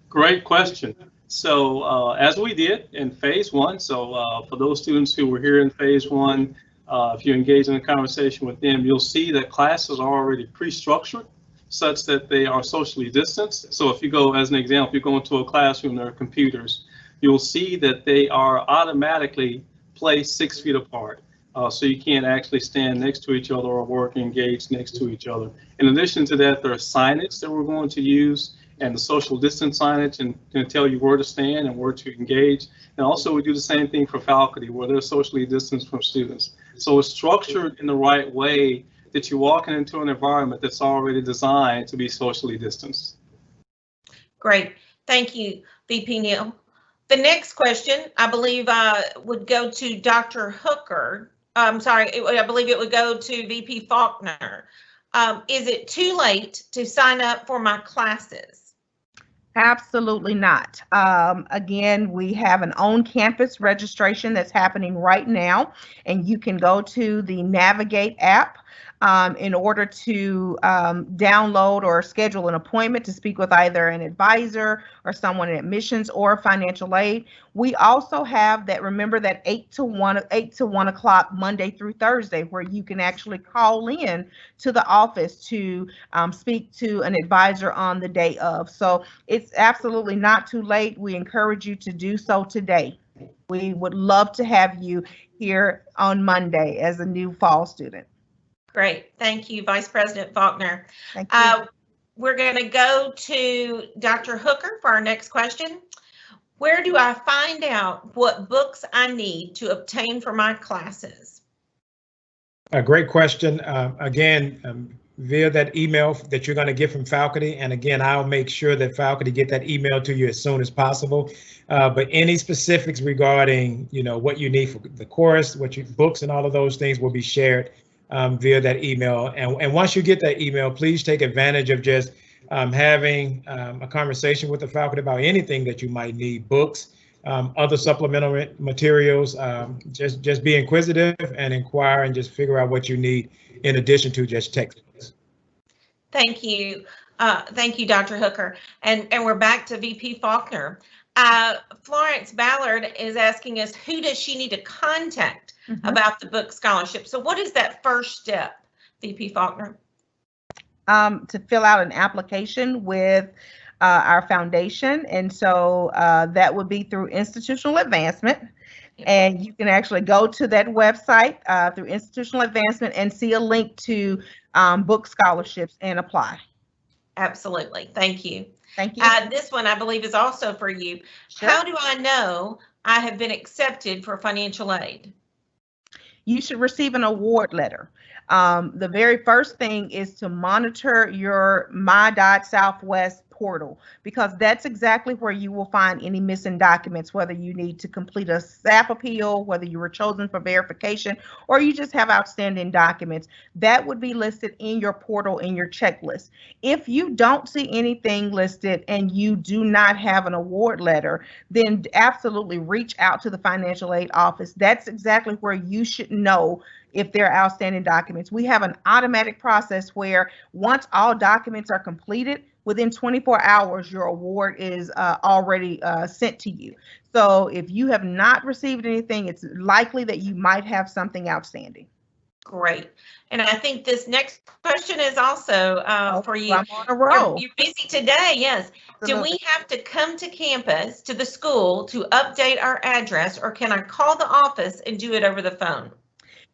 Great question. So as we did in phase one, so for those students who were here in phase one, if you engage in a conversation with them, you'll see that classes are already pre-structured such that they are socially distanced. So if you go, as an example, you go into a classroom, there are computers, you'll see that they are automatically placed 6 feet apart. So you can't actually stand next to each other or work engaged next to each other. In addition to that, there are signage that we're going to use, and the social distance signage, and going to tell you where to stand and where to engage. And also we do the same thing for faculty, where they're socially distanced from students. So it's structured in the right way that you're walking into an environment that's already designed to be socially distanced. Great, thank you, VP Neal. The next question, I believe, would go to Dr. Hooker. I'm sorry, I believe it would go to VP Faulkner. Is it too late to sign up for my classes? Absolutely not. Again, we have an on-campus registration that's happening right now, and you can go to the Navigate app in order to download or schedule an appointment to speak with either an advisor or someone in admissions or financial aid. We also have that, remember that 8 to 1 o'clock Monday through Thursday, where you can actually call in to the office to speak to an advisor on the day of. So it's absolutely not too late. We encourage you to do so today. We would love to have you here on Monday as a new fall student. Great, thank you, Vice President Faulkner. Thank you. We're going to go to Dr. Hooker for our next question. Where do I find out what books I need to obtain for my classes? A great question. Again, via that email that you're going to get from faculty, and again, I'll make sure that faculty get that email to you as soon as possible. But any specifics regarding, what you need for the course, what your books and all of those things will be shared via that email. And once you get that email, please take advantage of just having a conversation with the faculty about anything that you might need, books, other supplemental materials. Just be inquisitive and inquire and just figure out what you need in addition to just textbooks. Thank you. Thank you, Dr. Hooker. And we're back to VP Faulkner. Florence Ballard is asking us, who does she need to contact about the book scholarship? So what is that first step, VP Faulkner? To fill out an application with our foundation. And so that would be through institutional advancement. And you can actually go to that website through institutional advancement and see a link to book scholarships and apply. Absolutely. Thank you. Thank you. This one, I believe, is also for you. Sure. How do I know I have been accepted for financial aid? You should receive an award letter. The very first thing is to monitor your My.Southwest portal, because that's exactly where you will find any missing documents, whether you need to complete a SAP appeal, whether you were chosen for verification, or you just have outstanding documents. That would be listed in your portal in your checklist. If you don't see anything listed and you do not have an award letter, then absolutely reach out to the financial aid office. That's exactly where you should know if there are outstanding documents. We have an automatic process where once all documents are completed, within 24 hours, your award is already sent to you. So if you have not received anything, it's likely that you might have something outstanding. Great. And I think this next question is also for you. I'm on a roll. You're busy today, yes. Absolutely. Do we have to come to campus, to the school, to update our address, or can I call the office and do it over the phone?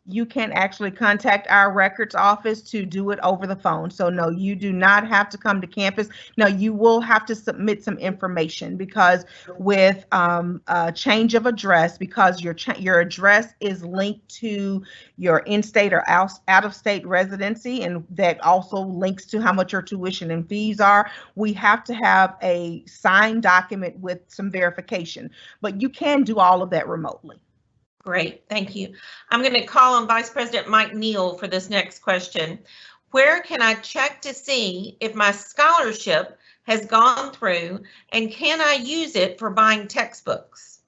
You can actually contact our records office to do it over the phone. So no, you do not have to come to campus. No, you will have to submit some information, because with a change of address, because your address is linked to your in-state or out-of-state residency, and that also links to how much your tuition and fees are, we have to have a signed document with some verification. But you can do all of that remotely. Great, thank you. I'm going to call on Vice President Mike Neal for this next question. Where can I check to see if my scholarship has gone through, and can I use it for buying textbooks?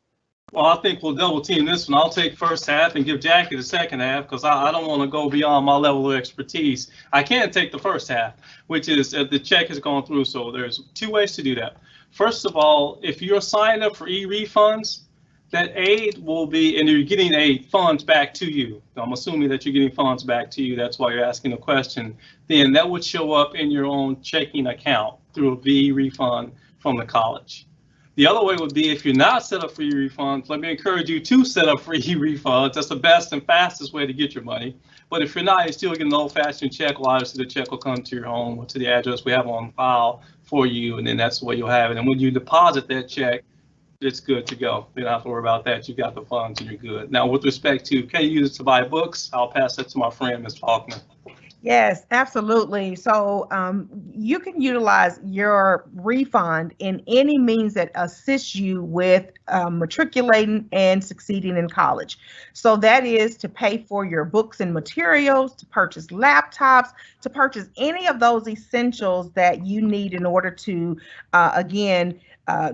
Well, I think we'll double team this one. I'll take first half and give Jackie the second half, because I don't want to go beyond my level of expertise. I can take the first half, which is the check has gone through. So there's two ways to do that. First of all, if you're signed up for e-refunds, that aid will be, and you're getting aid funds back to you. I'm assuming that you're getting funds back to you. That's why you're asking the question. Then that would show up in your own checking account through a VE refund from the college. The other way would be, if you're not set up for e-refunds, let me encourage you to set up for e-refunds. That's the best and fastest way to get your money. But if you're not, you're still getting an old-fashioned check. Well, obviously the check will come to your home or to the address we have on file for you, and then that's the way you'll have it. And when you deposit that check, it's good to go. You don't have to worry about that. You got the funds and you're good. Now, with respect to, can you use it to buy books? I'll pass that to my friend, Ms. Faulkner. Yes, absolutely. So you can utilize your refund in any means that assists you with matriculating and succeeding in college. So that is to pay for your books and materials, to purchase laptops, to purchase any of those essentials that you need in order to,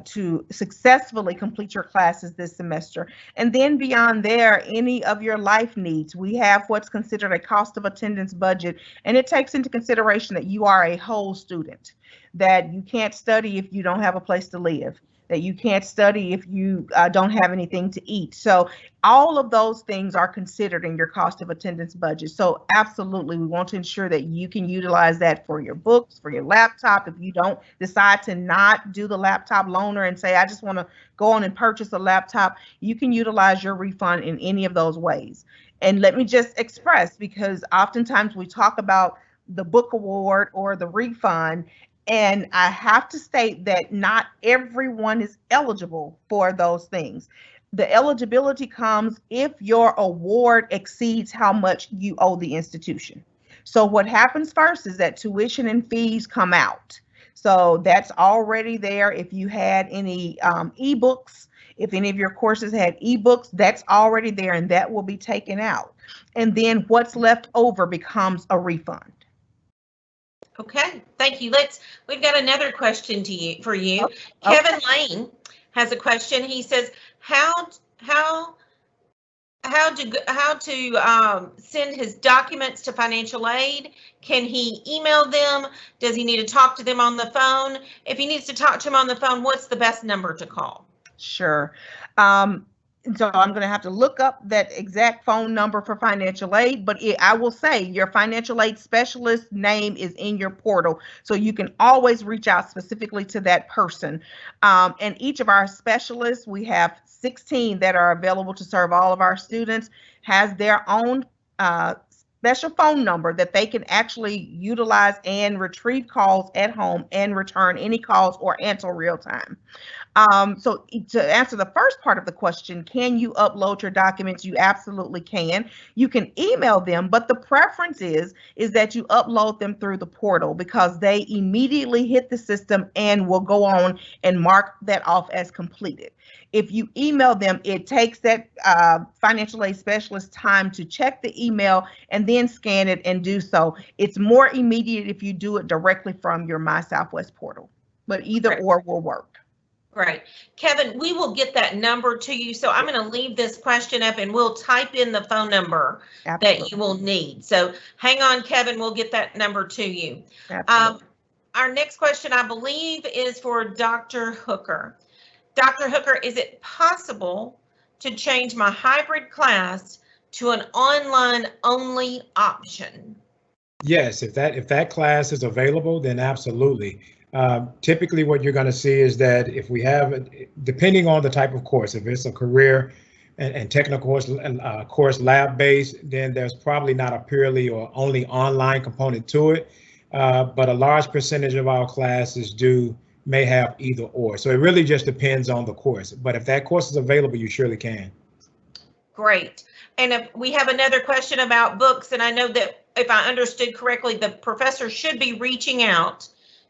to successfully complete your classes this semester. And then beyond there, any of your life needs. We have what's considered a cost of attendance budget, and it takes into consideration that you are a whole student, that you can't study if you don't have a place to live, that you can't study if you don't have anything to eat. So all of those things are considered in your cost of attendance budget. So absolutely, we want to ensure that you can utilize that for your books, for your laptop. If you don't decide to not do the laptop loaner and say, I just want to go on and purchase a laptop, you can utilize your refund in any of those ways. And let me just express, because oftentimes we talk about the book award or the refund, and I have to state that not everyone is eligible for those things. The eligibility comes if your award exceeds how much you owe the institution. So what happens first is that tuition and fees come out. So that's already there. If you had any ebooks, if any of your courses had ebooks, that's already there, and that will be taken out. And then what's left over becomes a refund. Okay, thank you. We've got another question for you. Kevin Lane has a question. He says, how to send his documents to financial aid? Can he email them? Does he need to talk to them on the phone? If he needs to talk to them on the phone, what's the best number to call? Sure. And so I'm going to have to look up that exact phone number for financial aid, but I will say your financial aid specialist name is in your portal, so you can always reach out specifically to that person. And each of our specialists, we have 16 that are available to serve all of our students, has their own special phone number that they can actually utilize and retrieve calls at home and return any calls or answer real time. So to answer the first part of the question, can you upload your documents? You absolutely can. You can email them, but the preference is that you upload them through the portal because they immediately hit the system and will go on and mark that off as completed. If you email them, it takes that financial aid specialist time to check the email and then scan it and do so. It's more immediate if you do it directly from your My Southwest portal, but either or will work. Great. Kevin, we will get that number to you. So I'm going to leave this question up and we'll type in the phone number that you will need. So hang on, Kevin, we'll get that number to you. Our next question, I believe, is for Dr. Hooker. Dr. Hooker, is it possible to change my hybrid class to an online only option? Yes, if that class is available, then absolutely. Typically what you're going to see is that if we have, depending on the type of course, if it's a career and technical course lab-based, then there's probably not a purely or only online component to it. But a large percentage of our classes may have either or. So it really just depends on the course. But if that course is available, you surely can. Great. And if we have another question about books, and I know that if I understood correctly, the professor should be reaching out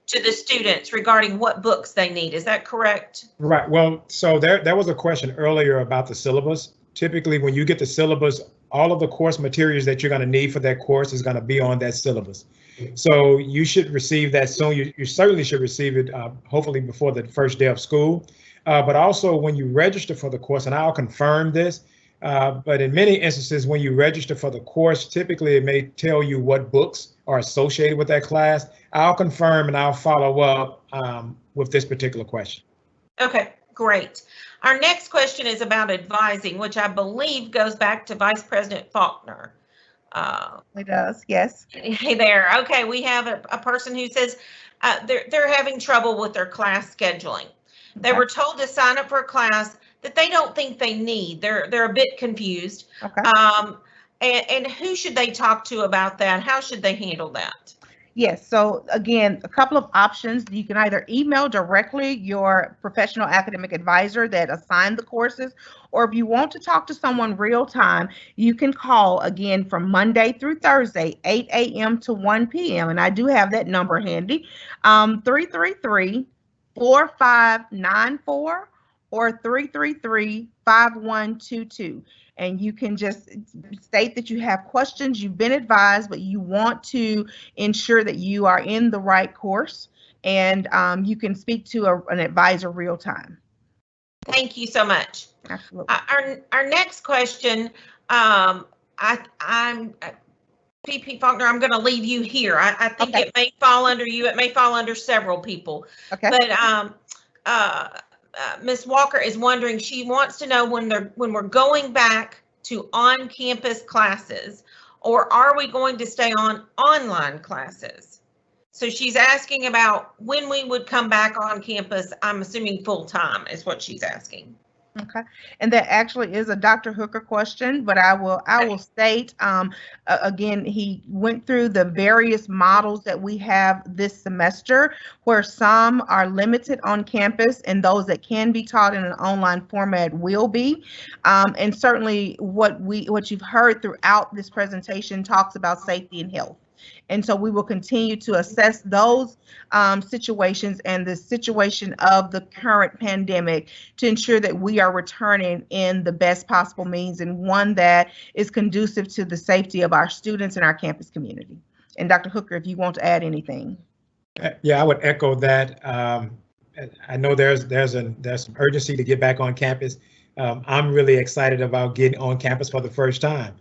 to the students regarding what books they need. Is that correct? Right. Well, so there was a question earlier about the syllabus. Typically, when you get the syllabus, all of the course materials that you're going to need for that course is going to be on that syllabus. So you should receive that soon. You certainly should receive it, hopefully before the first day of school. But also when you register for the course, and I'll confirm this, but in many instances, when you register for the course, typically it may tell you what books are associated with that class. I'll confirm and I'll follow up with this particular question. Okay, great. Our next question is about advising, which I believe goes back to Vice President Faulkner. It does, yes. Hey there. Okay, we have a person who says they're having trouble with their class scheduling. They were told to sign up for a class that they don't think they need. They're a bit confused. Okay. And who should they talk to about that? How should they handle that? Yes. So again, a couple of options. You can either email directly your professional academic advisor that assigned the courses, or if you want to talk to someone real time, you can call again from Monday through Thursday, 8 a.m. to 1 p.m. And I do have that number handy, 333-4594 or 333-5122. And you can just state that you have questions, you've been advised, but you want to ensure that you are in the right course, and you can speak to an advisor real time. Thank you so much. Absolutely. Our next question, I'm PP Faulkner, I'm going to leave you here. I think it may fall under you. It may fall under several people. Okay. But Ms. Walker is wondering, she wants to know when we're going back to on-campus classes, or are we going to stay on online classes? So she's asking about when we would come back on campus. I'm assuming full-time is what she's asking. Okay, and that actually is a Dr. Hooker question, but I will state again, he went through the various models that we have this semester, where some are limited on campus and those that can be taught in an online format will be. And certainly what you've heard throughout this presentation talks about safety and health. And so we will continue to assess those situations and the situation of the current pandemic to ensure that we are returning in the best possible means, and one that is conducive to the safety of our students and our campus community. And Dr. Hooker, if you want to add anything. Yeah, I would echo that. I know there's some urgency to get back on campus. I'm really excited about getting on campus for the first time.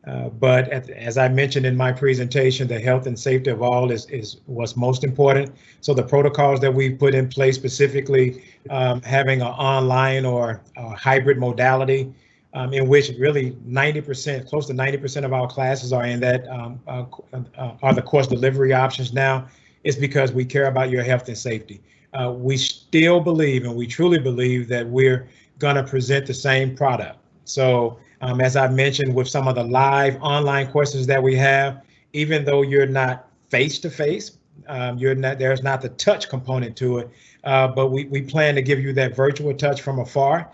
But as I mentioned in my presentation, the health and safety of all is what's most important. So the protocols that we've put in place, specifically having an online or a hybrid modality, in which really 90%, close to 90% of our classes are in that, are the course delivery options now, is because we care about your health and safety. We still believe, and we truly believe, that we're going to present the same product. So as I mentioned, with some of the live online courses that we have, even though you're not face-to-face, there's not the touch component to it, but we plan to give you that virtual touch from afar,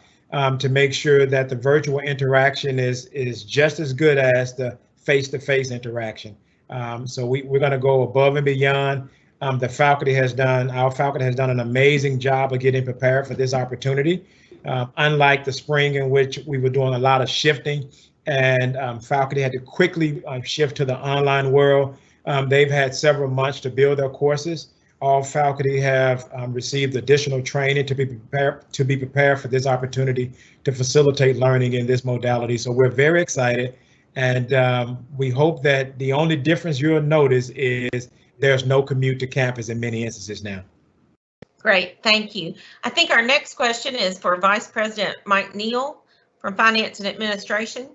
to make sure that the virtual interaction is just as good as the face-to-face interaction. So we're going to go above and beyond. Our faculty has done an amazing job of getting prepared for this opportunity. Unlike the spring, in which we were doing a lot of shifting and faculty had to quickly shift to the online world, they've had several months to build their courses. All faculty have received additional training to be prepared for this opportunity to facilitate learning in this modality. So we're very excited, and we hope that the only difference you'll notice is there's no commute to campus in many instances now. Great, thank you. I think our next question is for Vice President Mike Neal from Finance and Administration.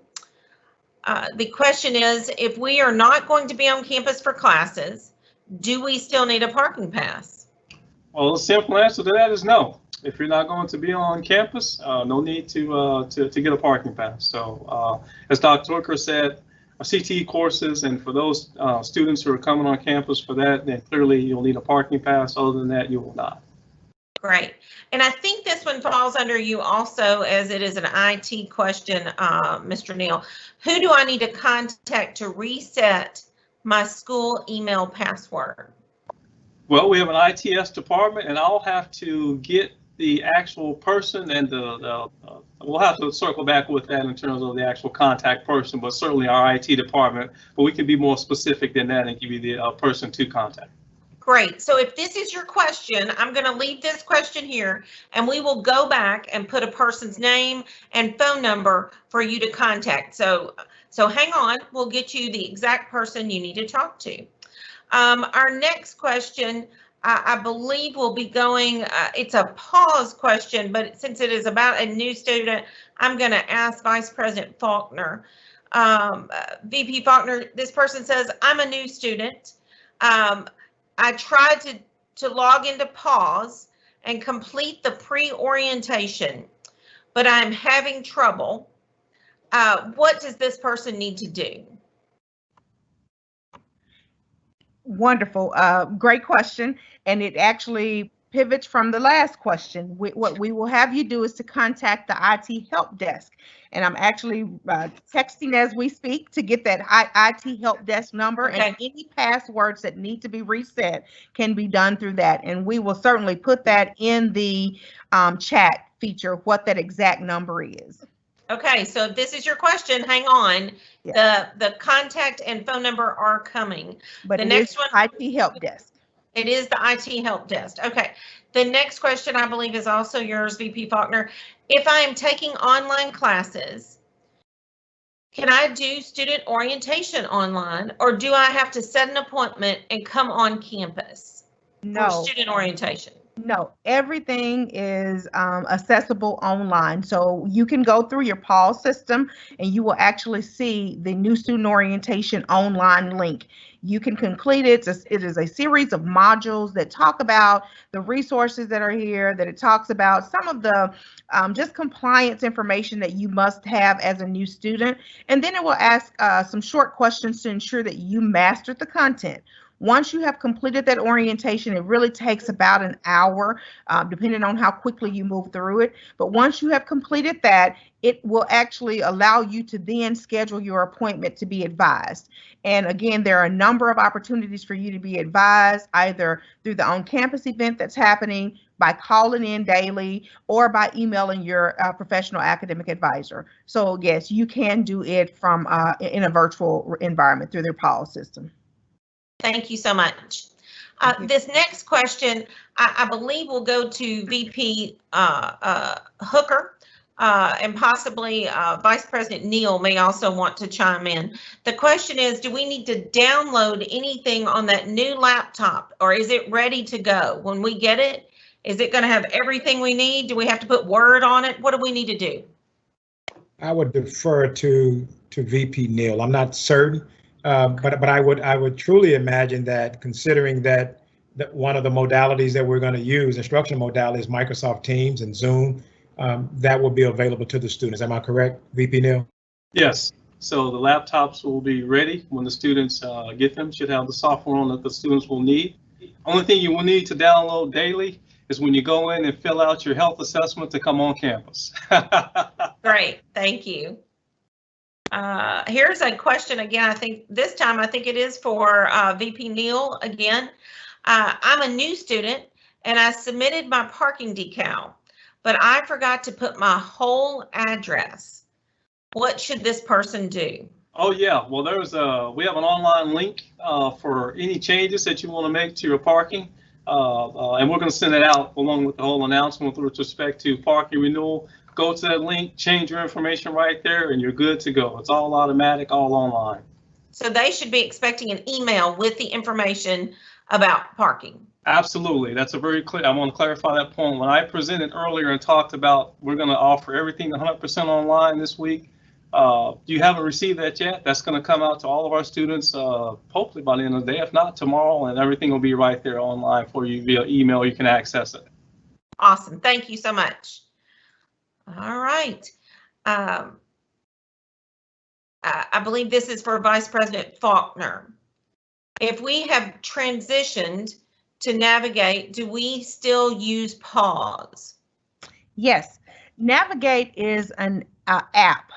The question is, if we are not going to be on campus for classes, do we still need a parking pass? Well, the simple answer to that is no. If you're not going to be on campus, no need to get a parking pass. So as Dr. Hooker said, CTE courses, and for those students who are coming on campus for that, then clearly you'll need a parking pass. Other than that, you will not. Great. And I think this one falls under you also, as it is an IT question, Mr. Neal. Who do I need to contact to reset my school email password? Well, we have an ITS department, and I'll have to get the actual person, and we'll have to circle back with that in terms of the actual contact person, but certainly our IT department. But we can be more specific than that and give you the person to contact. Great. So if this is your question, I'm going to leave this question here, and we will go back and put a person's name and phone number for you to contact. So hang on, we'll get you the exact person you need to talk to. Our next question, I believe, will be going, it's a pause question, but since it is about a new student, I'm going to ask Vice President Faulkner. VP Faulkner, this person says, I'm a new student. I tried to log into pause and complete the pre-orientation, but I'm having trouble. What does this person need to do? Wonderful. Great question. And it actually pivots from the last question. What we will have you do is to contact the IT help desk. And I'm actually texting as we speak to get that IT help desk number. Okay. And any passwords that need to be reset can be done through that. And we will certainly put that in the chat feature, what that exact number is. Okay, so if this is your question, hang on. Yes. The contact and phone number are coming. But the next one, IT help desk. It is the IT help desk. Okay. The next question, I believe, is also yours, VP Faulkner. If I am taking online classes, can I do student orientation online, or do I have to set an appointment and come on campus for student orientation? No, everything is accessible online. So you can go through your PAUL system and you will actually see the new student orientation online link. You can complete it. It is a series of modules that talk about the resources that are here, that it talks about some of the just compliance information that you must have as a new student. And then it will ask some short questions to ensure that you mastered the content. Once you have completed that orientation, it really takes about an hour, depending on how quickly you move through it. But once you have completed that, it will actually allow you to then schedule your appointment to be advised. And again, there are a number of opportunities for you to be advised, either through the on-campus event that's happening, by calling in daily, or by emailing your professional academic advisor. So yes, you can do it from in a virtual environment through their PAUL system. Thank you so much. This next question, I believe, will go to VP Hooker and possibly Vice President Neal may also want to chime in. The question is, do we need to download anything on that new laptop, or is it ready to go? When we get it, is it going to have everything we need? Do we have to put Word on it? What do we need to do? I would defer to VP Neal. I'm not certain, but I would truly imagine that, considering that one of the modalities that we're going to use, instructional modalities, Microsoft Teams and Zoom, that will be available to the students. Am I correct, VP Neal? Yes. So the laptops will be ready when the students get them. Should have the software on that the students will need. Only thing you will need to download daily is when you go in and fill out your health assessment to come on campus. Great, thank you. Here's a question again. I think this time it is for VP Neal again. I'm a new student and I submitted my parking decal, but I forgot to put my whole address. What should this person do? Oh yeah, well we have an online link for any changes that you want to make to your parking. And we're going to send it out along with the whole announcement with respect to parking renewal. Go to that link, change your information right there, and you're good to go. It's all automatic, all online. So they should be expecting an email with the information about parking. Absolutely. That's a very clear. I want to clarify that point. When I presented earlier and talked about we're going to offer everything 100% online this week, you haven't received that yet. That's going to come out to all of our students hopefully by the end of the day, if not tomorrow, and everything will be right there online for you via email. You can access it. Awesome. Thank you so much. All right. I believe this is for Vice President Faulkner. If we have transitioned to Navigate, do we still use pause? Yes. Navigate is an app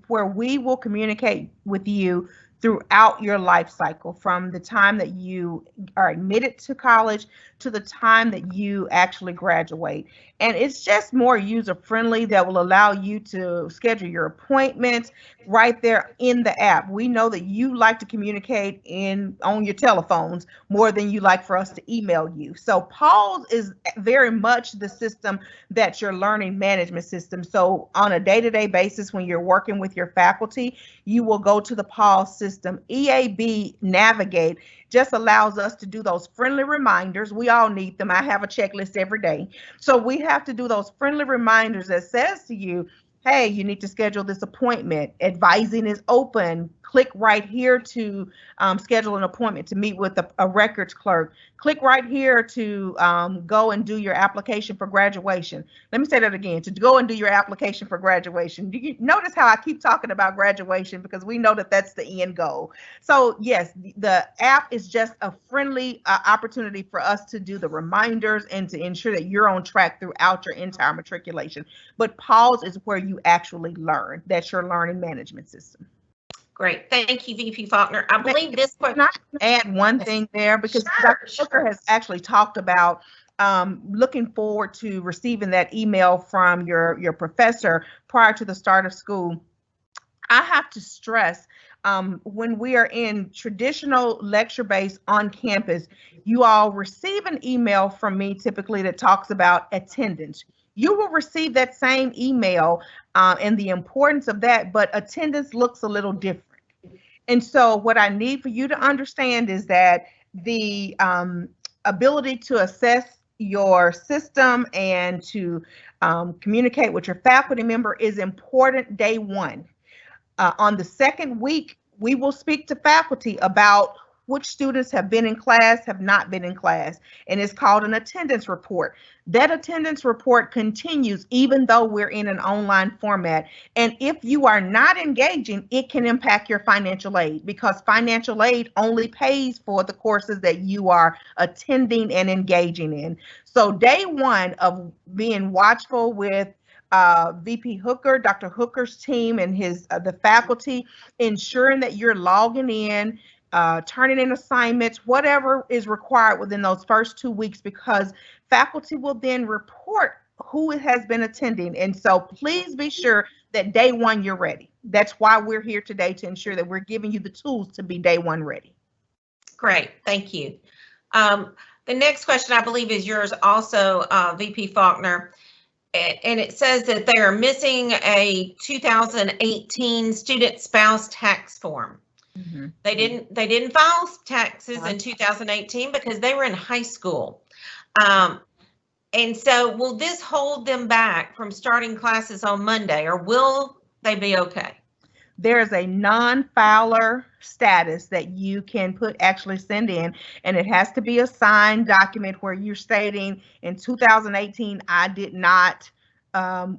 where we will communicate with you throughout your life cycle, from the time that you are admitted to college to the time that you actually graduate. And it's just more user friendly, that will allow you to schedule your appointments right there in the app. We know that you like to communicate on your telephones more than you like for us to email you. So Pause is very much the system that's your learning management system. So on a day-to-day basis, when you're working with your faculty, you will go to the Pause system. EAB Navigate just allows us to do those friendly reminders. We all need them. I have a checklist every day. So we have to do those friendly reminders that says to you, hey, you need to schedule this appointment. Advising is open. Click right here to schedule an appointment to meet with a records clerk. Click right here to go and do your application for graduation. Let me say that again, to go and do your application for graduation. Do you notice how I keep talking about graduation? Because we know that that's the end goal. So yes, the app is just a friendly opportunity for us to do the reminders and to ensure that you're on track throughout your entire matriculation. But Pause is where you actually learn. That's your learning management system. Great. Thank you, VP Faulkner. I believe this question. Can I add one thing there? Because Dr. Hooker has actually talked about looking forward to receiving that email from your professor prior to the start of school. I have to stress, when we are in traditional lecture base on campus, you all receive an email from me typically that talks about attendance. You will receive that same email and the importance of that, but attendance looks a little different. And so what I need for you to understand is that the ability to assess your system and to communicate with your faculty member is important day one. On the second week, we will speak to faculty about which students have been in class, have not been in class, and it's called an attendance report. That attendance report continues even though we're in an online format. And if you are not engaging, it can impact your financial aid, because financial aid only pays for the courses that you are attending and engaging in. So day one of being watchful with VP Hooker, Dr. Hooker's team and the faculty, ensuring that you're logging in, turning in assignments, whatever is required within those first 2 weeks, because faculty will then report who has been attending. And so please be sure that day one you're ready. That's why we're here today, to ensure that we're giving you the tools to be day one ready. Great, thank you. The next question I believe is yours also, VP Faulkner. and it says that they are missing a 2018 student spouse tax form. Mhm. They didn't file taxes in 2018 because they were in high school. And so will this hold them back from starting classes on Monday, or will they be okay? There is a non-filer status that you can actually send in, and it has to be a signed document where you're stating in 2018, I did not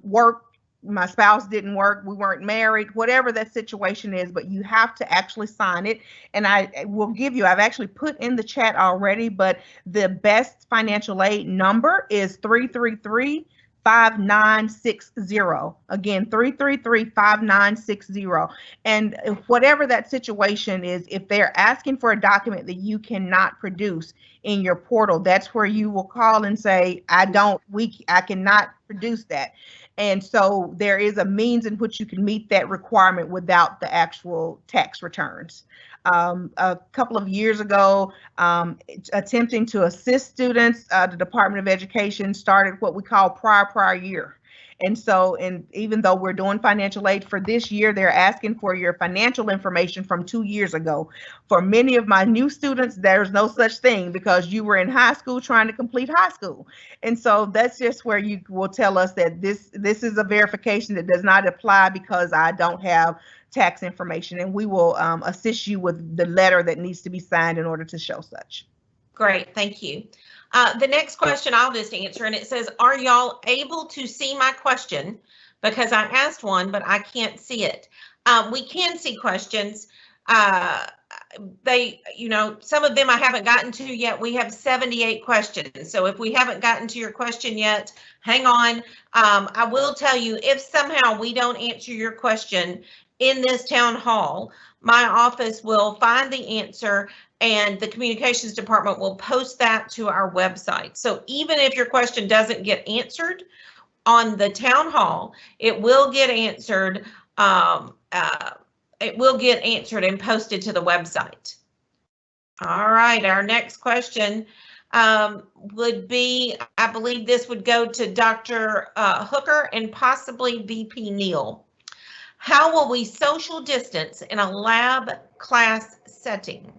work, my spouse didn't work, we weren't married, whatever that situation is, but you have to actually sign it. And I will give you, I've actually put in the chat already, but the best financial aid number is 333-5960. Again, 333-5960. And whatever that situation is, if they're asking for a document that you cannot produce in your portal, that's where you will call and say, I cannot produce that. And so there is a means in which you can meet that requirement without the actual tax returns. A couple of years ago, attempting to assist students, the Department of Education started what we call prior year. And so, even though we're doing financial aid for this year, they're asking for your financial information from 2 years ago. For many of my new students, there's no such thing because you were in high school trying to complete high school. And so that's just where you will tell us that this is a verification that does not apply because I don't have tax information, and we will assist you with the letter that needs to be signed in order to show such. Great, thank you. The next question I'll just answer, and it says, are y'all able to see my question? Because I asked one, but I can't see it. We can see questions. Some of them I haven't gotten to yet. We have 78 questions. So if we haven't gotten to your question yet, hang on. I will tell you, if somehow we don't answer your question in this town hall, my office will find the answer and the communications department will post that to our website. So even if your question doesn't get answered on the town hall, it will get answered. It will get answered and posted to the website. All right, our next question would be, I believe this would go to Dr. Hooker and possibly VP Neal. How will we social distance in a lab class setting?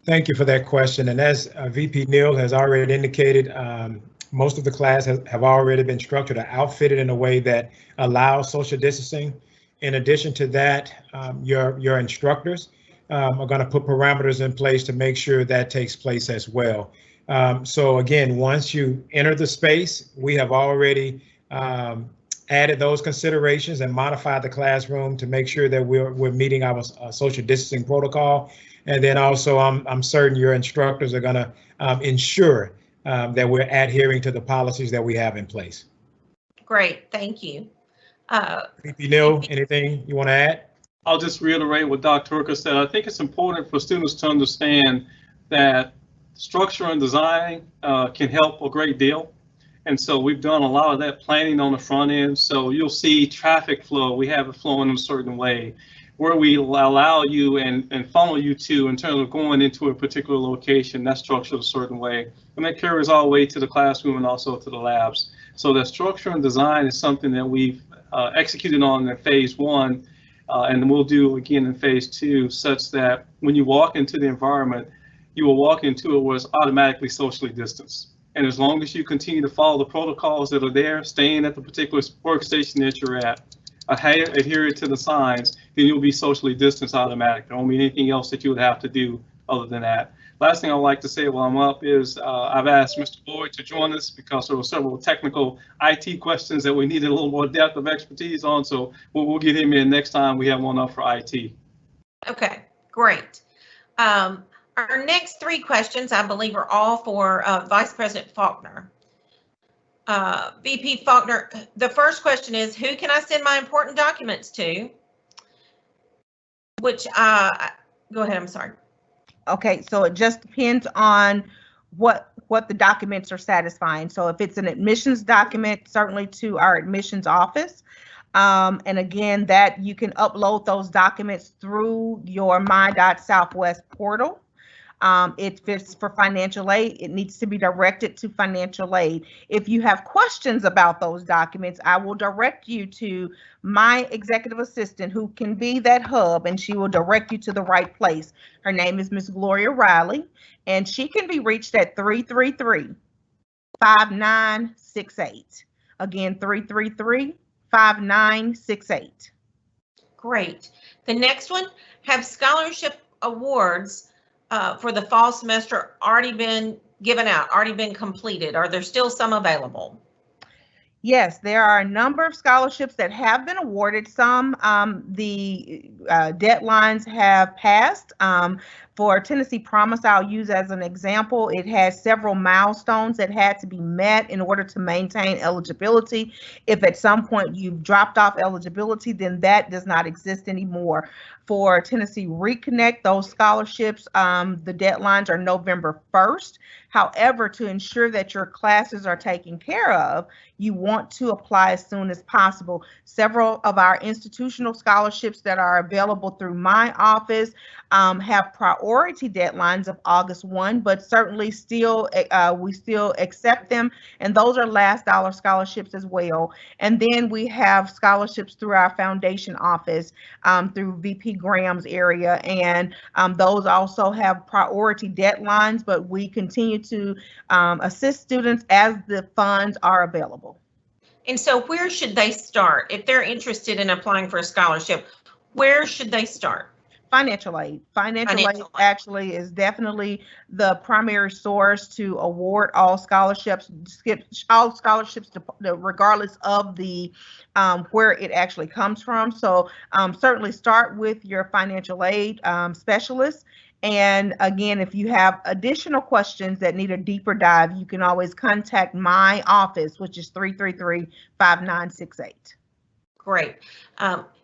Thank you for that question. And as VP Neal has already indicated, most of the class have already been structured or outfitted in a way that allows social distancing. In addition to that, your instructors are going to put parameters in place to make sure that takes place as well. So again, once you enter the space, we have already added those considerations and modified the classroom to make sure that we're meeting our social distancing protocol. And then also, I'm certain your instructors are going to ensure that we're adhering to the policies that we have in place. Great, thank you. VP Neal, anything you want to add? I'll just reiterate what Dr. Hooker said. I think it's important for students to understand that structure and design can help a great deal. And so we've done a lot of that planning on the front end. So you'll see traffic flow. We have it flowing in a certain way where we allow you and funnel you to in terms of going into a particular location that's structured a certain way. And that carries all the way to the classroom and also to the labs. So that structure and design is something that we've executed on in phase 1 and we'll do again in phase 2, such that when you walk into the environment, you will walk into it where it's automatically socially distanced. And as long as you continue to follow the protocols that are there, staying at the particular workstation that you're at, adhere to the signs, then you'll be socially distanced automatically. There won't be anything else that you would have to do other than that. Last thing I'd like to say while I'm up is I've asked Mr. Boyd to join us because there were several technical IT questions that we needed a little more depth of expertise on. So we'll get him in next time we have one up for IT. Okay, great. Our next 3 questions, I believe, are all for Vice President Faulkner. VP Faulkner, the first question is, who can I send my important documents to? Which, go ahead, I'm sorry. Okay, so it just depends on what the documents are satisfying. So if it's an admissions document, certainly to our admissions office. And again, that you can upload those documents through your My.Southwest portal. If it's for financial aid, it needs to be directed to financial aid. If you have questions about those documents, I will direct you to my executive assistant, who can be that hub, and she will direct you to the right place. Her name is Miss Gloria Riley, and she can be reached at 333-5968. Again, 333-5968. Great. The next one, have scholarship awards for the fall semester already been given out, already been completed? Are there still some available? Yes, there are a number of scholarships that have been awarded. Some, the deadlines have passed. For Tennessee Promise, I'll use as an example, it has several milestones that had to be met in order to maintain eligibility. If at some point you've dropped off eligibility, then that does not exist anymore. For Tennessee Reconnect, those scholarships, the deadlines are November 1st. However, to ensure that your classes are taken care of, you want to apply as soon as possible. Several of our institutional scholarships that are available through my office have priority deadlines of August 1, but certainly still we still accept them, and those are last dollar scholarships as well. And then we have scholarships through our foundation office, through VP Graham's area, and those also have priority deadlines, but we continue to assist students as the funds are available. And so where should they start? If they're interested in applying for a scholarship, where should they start? Financial aid. Financial aid actually is definitely the primary source to award all scholarships, regardless of the where it actually comes from. So certainly start with your financial aid specialist. And again, if you have additional questions that need a deeper dive, you can always contact my office, which is 333-5968. Great.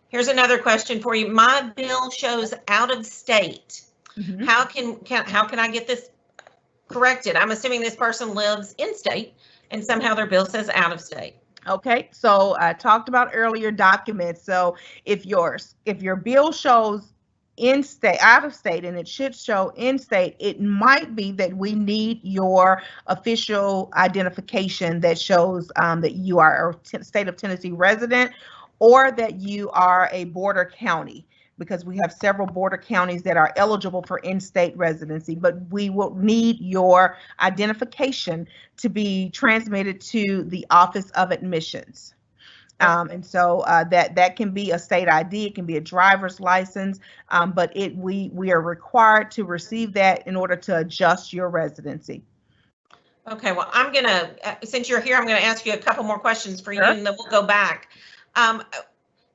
Here's another question for you. My bill shows out of state. Mm-hmm. How can I get this corrected? I'm assuming this person lives in state and somehow their bill says out of state. Okay, so I talked about earlier documents. So if your bill shows in state, out of state, and it should show in state, it might be that we need your official identification that shows that you are a state of Tennessee resident, or that you are a border county, because we have several border counties that are eligible for in-state residency, but we will need your identification to be transmitted to the Office of Admissions. And so that can be a state ID, it can be a driver's license, but we are required to receive that in order to adjust your residency. Okay, well, I'm gonna, since you're here, I'm gonna ask you a couple more questions for you, and then we'll go back.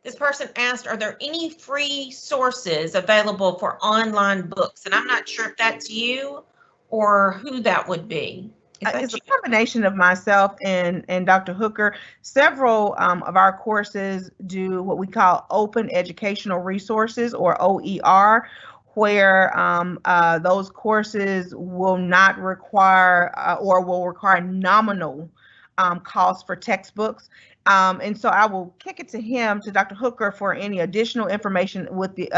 This person asked, are there any free sources available for online books? And I'm not sure if that's you or who that would be. It's a combination of myself and Dr. Hooker. Several of our courses do what we call open educational resources, or OER, where those courses will not require or will require nominal costs for textbooks. And so I will kick it to him, to Dr. Hooker, for any additional information with the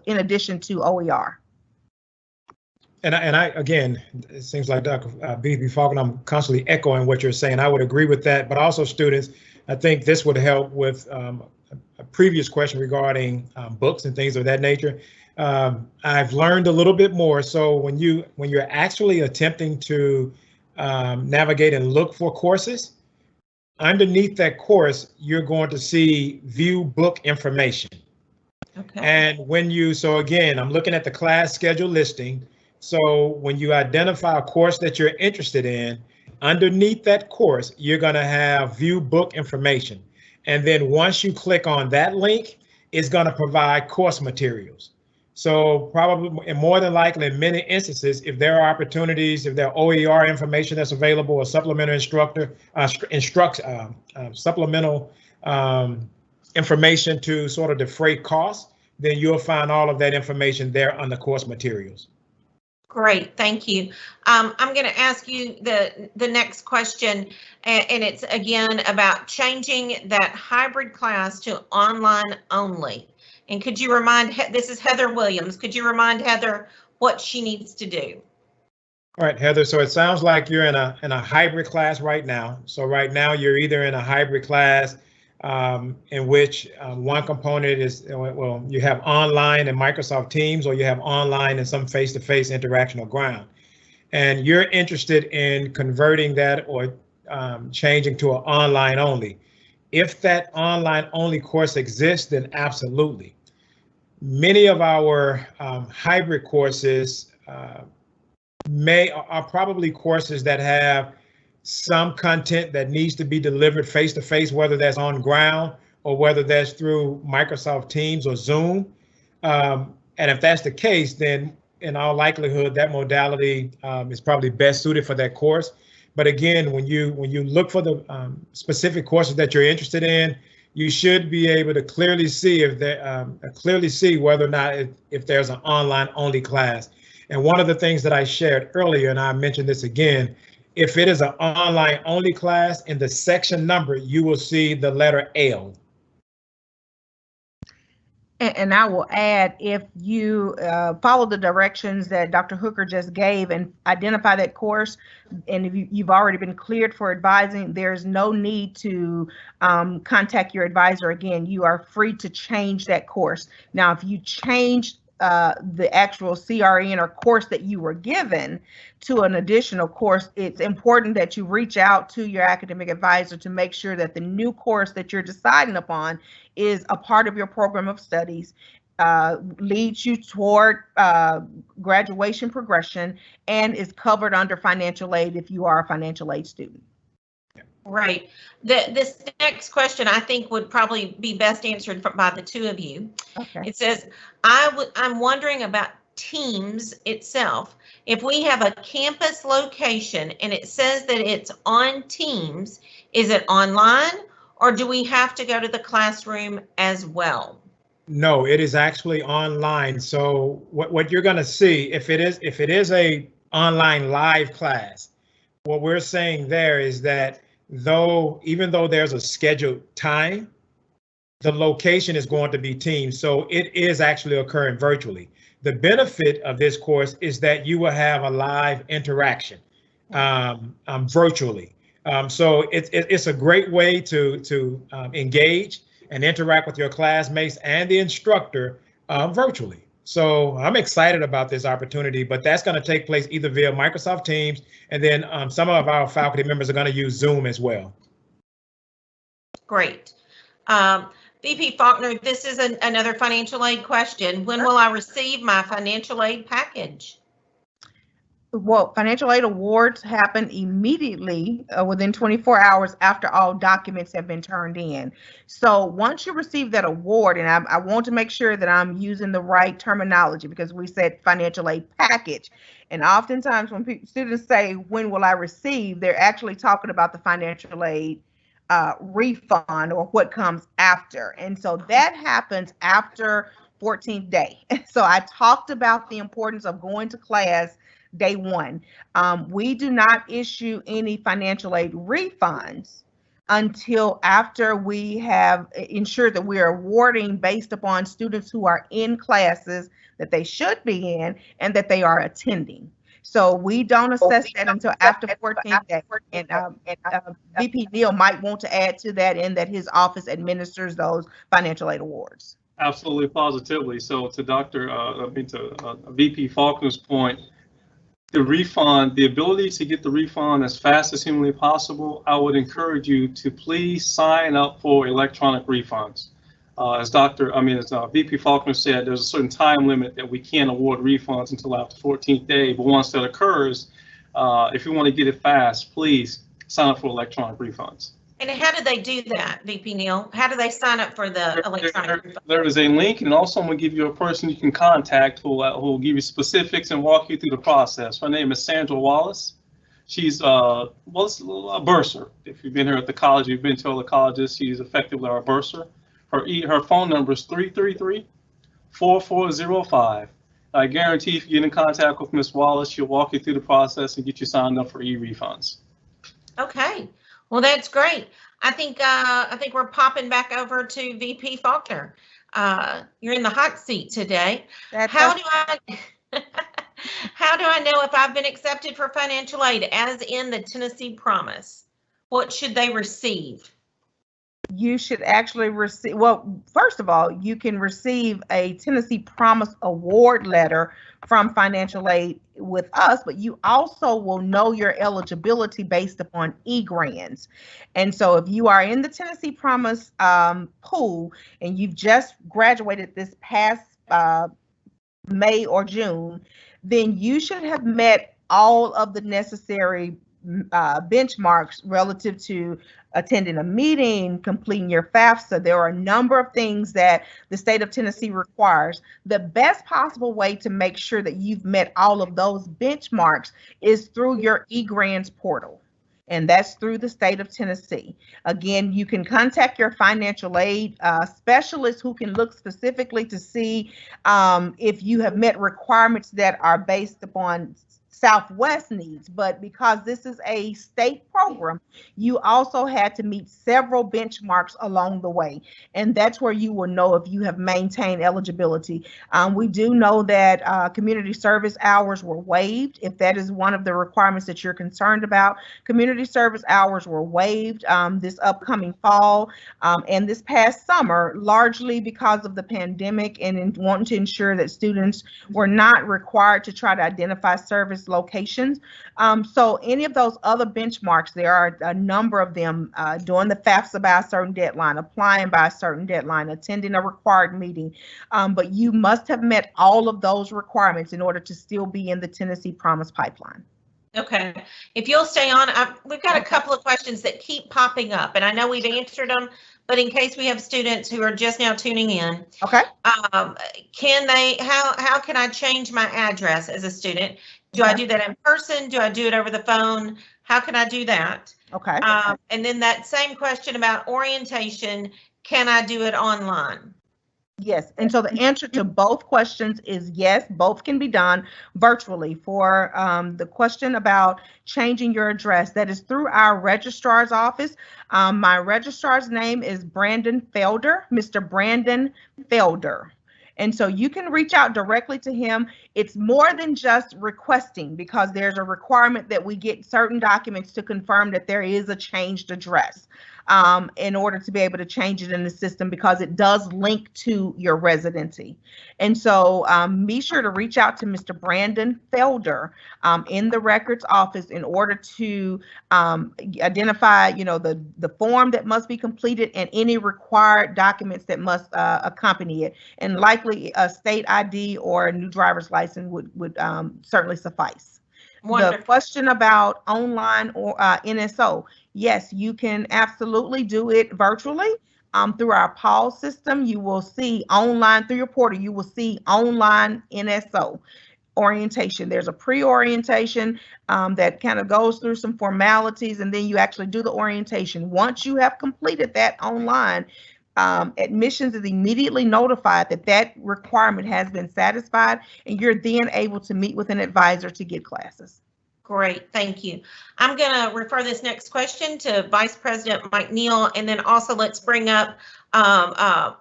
in addition to OER. And I again, it seems like Dr. B.B. Falcon, I'm constantly echoing what you're saying. I would agree with that, but also students, I think this would help with a previous question regarding books and things of that nature. I've learned a little bit more. So when you're actually attempting to navigate and look for courses, underneath that course, you're going to see view book information. Okay. And so again, I'm looking at the class schedule listing. So when you identify a course that you're interested in, underneath that course, you're going to have view book information. And then once you click on that link, it's going to provide course materials. So probably, and more than likely, in many instances, if there are opportunities, if there are OER information that's available, or supplemental supplemental information to sort of defray costs, then you'll find all of that information there on the course materials. Great, thank you. I'm going to ask you the next question, and it's again about changing that hybrid class to online only. And could you remind, this is Heather Williams, could you remind Heather what she needs to do? All right, Heather. So it sounds like you're in a hybrid class right now. So right now you're either in a hybrid class in which one component is, well, you have online and Microsoft Teams, or you have online and some face-to-face interaction or ground. And you're interested in converting that or changing to an online only. If that online only course exists, then absolutely. Many of our hybrid courses are probably courses that have some content that needs to be delivered face to face, whether that's on ground or whether that's through Microsoft Teams or Zoom. And if that's the case, then in all likelihood, that modality is probably best suited for that course. But again, when you look for the specific courses that you're interested in, you should be able to clearly see whether or not if there's an online only class. And one of the things that I shared earlier, and I mentioned this again, if it is an online only class, in the section number, you will see the letter L. And I will add, if you follow the directions that Dr. Hooker just gave and identify that course, and if you've already been cleared for advising, there's no need to contact your advisor again. You are free to change that course. Now, if you change the actual CRN or course that you were given to an additional course, it's important that you reach out to your academic advisor to make sure that the new course that you're deciding upon is a part of your program of studies, leads you toward graduation progression, and is covered under financial aid if you are a financial aid student. Right. This next question I think would probably be best answered by the two of you. Okay. It says, I'm wondering about Teams itself. If we have a campus location and it says that it's on Teams, is it online or do we have to go to the classroom as well? No, it is actually online. So what you're going to see, if it is a online live class, what we're saying there is that even though there's a scheduled time, the location is going to be Teams. So it is actually occurring virtually. The benefit of this course is that you will have a live interaction virtually. So it's a great way to engage and interact with your classmates and the instructor virtually. So I'm excited about this opportunity, but that's going to take place either via Microsoft Teams, and then some of our faculty members are going to use Zoom as well. Great. VP Faulkner, this is another financial aid question. When will I receive my financial aid package? Well, financial aid awards happen immediately within 24 hours after all documents have been turned in. So once you receive that award, and I want to make sure that I'm using the right terminology because we said financial aid package. And oftentimes when students say, when will I receive, they're actually talking about the financial aid refund or what comes after. And so that happens after 14th day. So I talked about the importance of going to class day one. We do not issue any financial aid refunds until after we have ensured that we are awarding based upon students who are in classes that they should be in and that they are attending. So we don't assess that until after 14th day. And VP Neal might want to add to that in that his office administers those financial aid awards. Absolutely, positively. So to VP Faulkner's point, the refund, the ability to get the refund as fast as humanly possible, I would encourage you to please sign up for electronic refunds. As VP Faulkner said, there's a certain time limit that we can't award refunds until after 14th day. But once that occurs, if you want to get it fast, please sign up for electronic refunds. And how do they do that, VP Neal? How do they sign up for the electronic refund? There is a link, and also I'm going to give you a person you can contact who will give you specifics and walk you through the process. Her name is Sandra Wallace. She's a bursar. If you've been here at the college, you've been to other colleges, she's effectively our bursar. Her phone number is 333-4405. I guarantee if you get in contact with Ms. Wallace, she'll walk you through the process and get you signed up for e-refunds. Okay. Well, that's great. I think we're popping back over to VP Faulkner. You're in the hot seat today. How do How do I know if I've been accepted for financial aid, as in the Tennessee Promise? What should they receive? You should actually receive, well, first of all, you can receive a Tennessee Promise Award letter from financial aid with us, but you also will know your eligibility based upon e-grants. And so if you are in the Tennessee Promise pool and you've just graduated this past May or June, then you should have met all of the necessary benchmarks relative to attending a meeting, completing your FAFSA. There are a number of things that the state of Tennessee requires. The best possible way to make sure that you've met all of those benchmarks is through your eGrants portal. And that's through the state of Tennessee. Again, you can contact your financial aid specialist who can look specifically to see if you have met requirements that are based upon Southwest needs. But because this is a state program, you also had to meet several benchmarks along the way. And that's where you will know if you have maintained eligibility. We do know that community service hours were waived. If that is one of the requirements that you're concerned about, community service hours were waived this upcoming fall and this past summer, largely because of the pandemic and in wanting to ensure that students were not required to try to identify service locations. So any of those other benchmarks, there are a number of them, doing the FAFSA by a certain deadline, applying by a certain deadline, attending a required meeting. But you must have met all of those requirements in order to still be in the Tennessee Promise pipeline. Okay, if you'll stay on, we've got a couple of questions that keep popping up, and I know we've answered them, but in case we have students who are just now tuning in, Okay. how can I change my address as a student? Do I do that in person? Do I do it over the phone? How can I do that? Okay. And then that same question about orientation, can I do it online? Yes, and so the answer to both questions is yes, both can be done virtually. For the question about changing your address, that is through our registrar's office. My registrar's name is Brandon Felder, Mr. Brandon Felder. And so you can reach out directly to him. It's more than just requesting, because there's a requirement that we get certain documents to confirm that there is a changed address in order to be able to change it in the system, because it does link to your residency. And so be sure to reach out to Mr. Brandon Felder in the records office in order to identify, the form that must be completed and any required documents that must accompany it. And likely a state ID or a new driver's license would certainly suffice. Wonderful. The question about online or NSO, yes, you can absolutely do it virtually through our PAUL system. You will see online through your portal, you will see online NSO orientation. There's a pre-orientation that kind of goes through some formalities, and then you actually do the orientation. Once you have completed that online, admissions is immediately notified that that requirement has been satisfied, and you're then able to meet with an advisor to get classes. Great, thank you. I'm going to refer this next question to Vice President Mike Neal, and then also let's bring up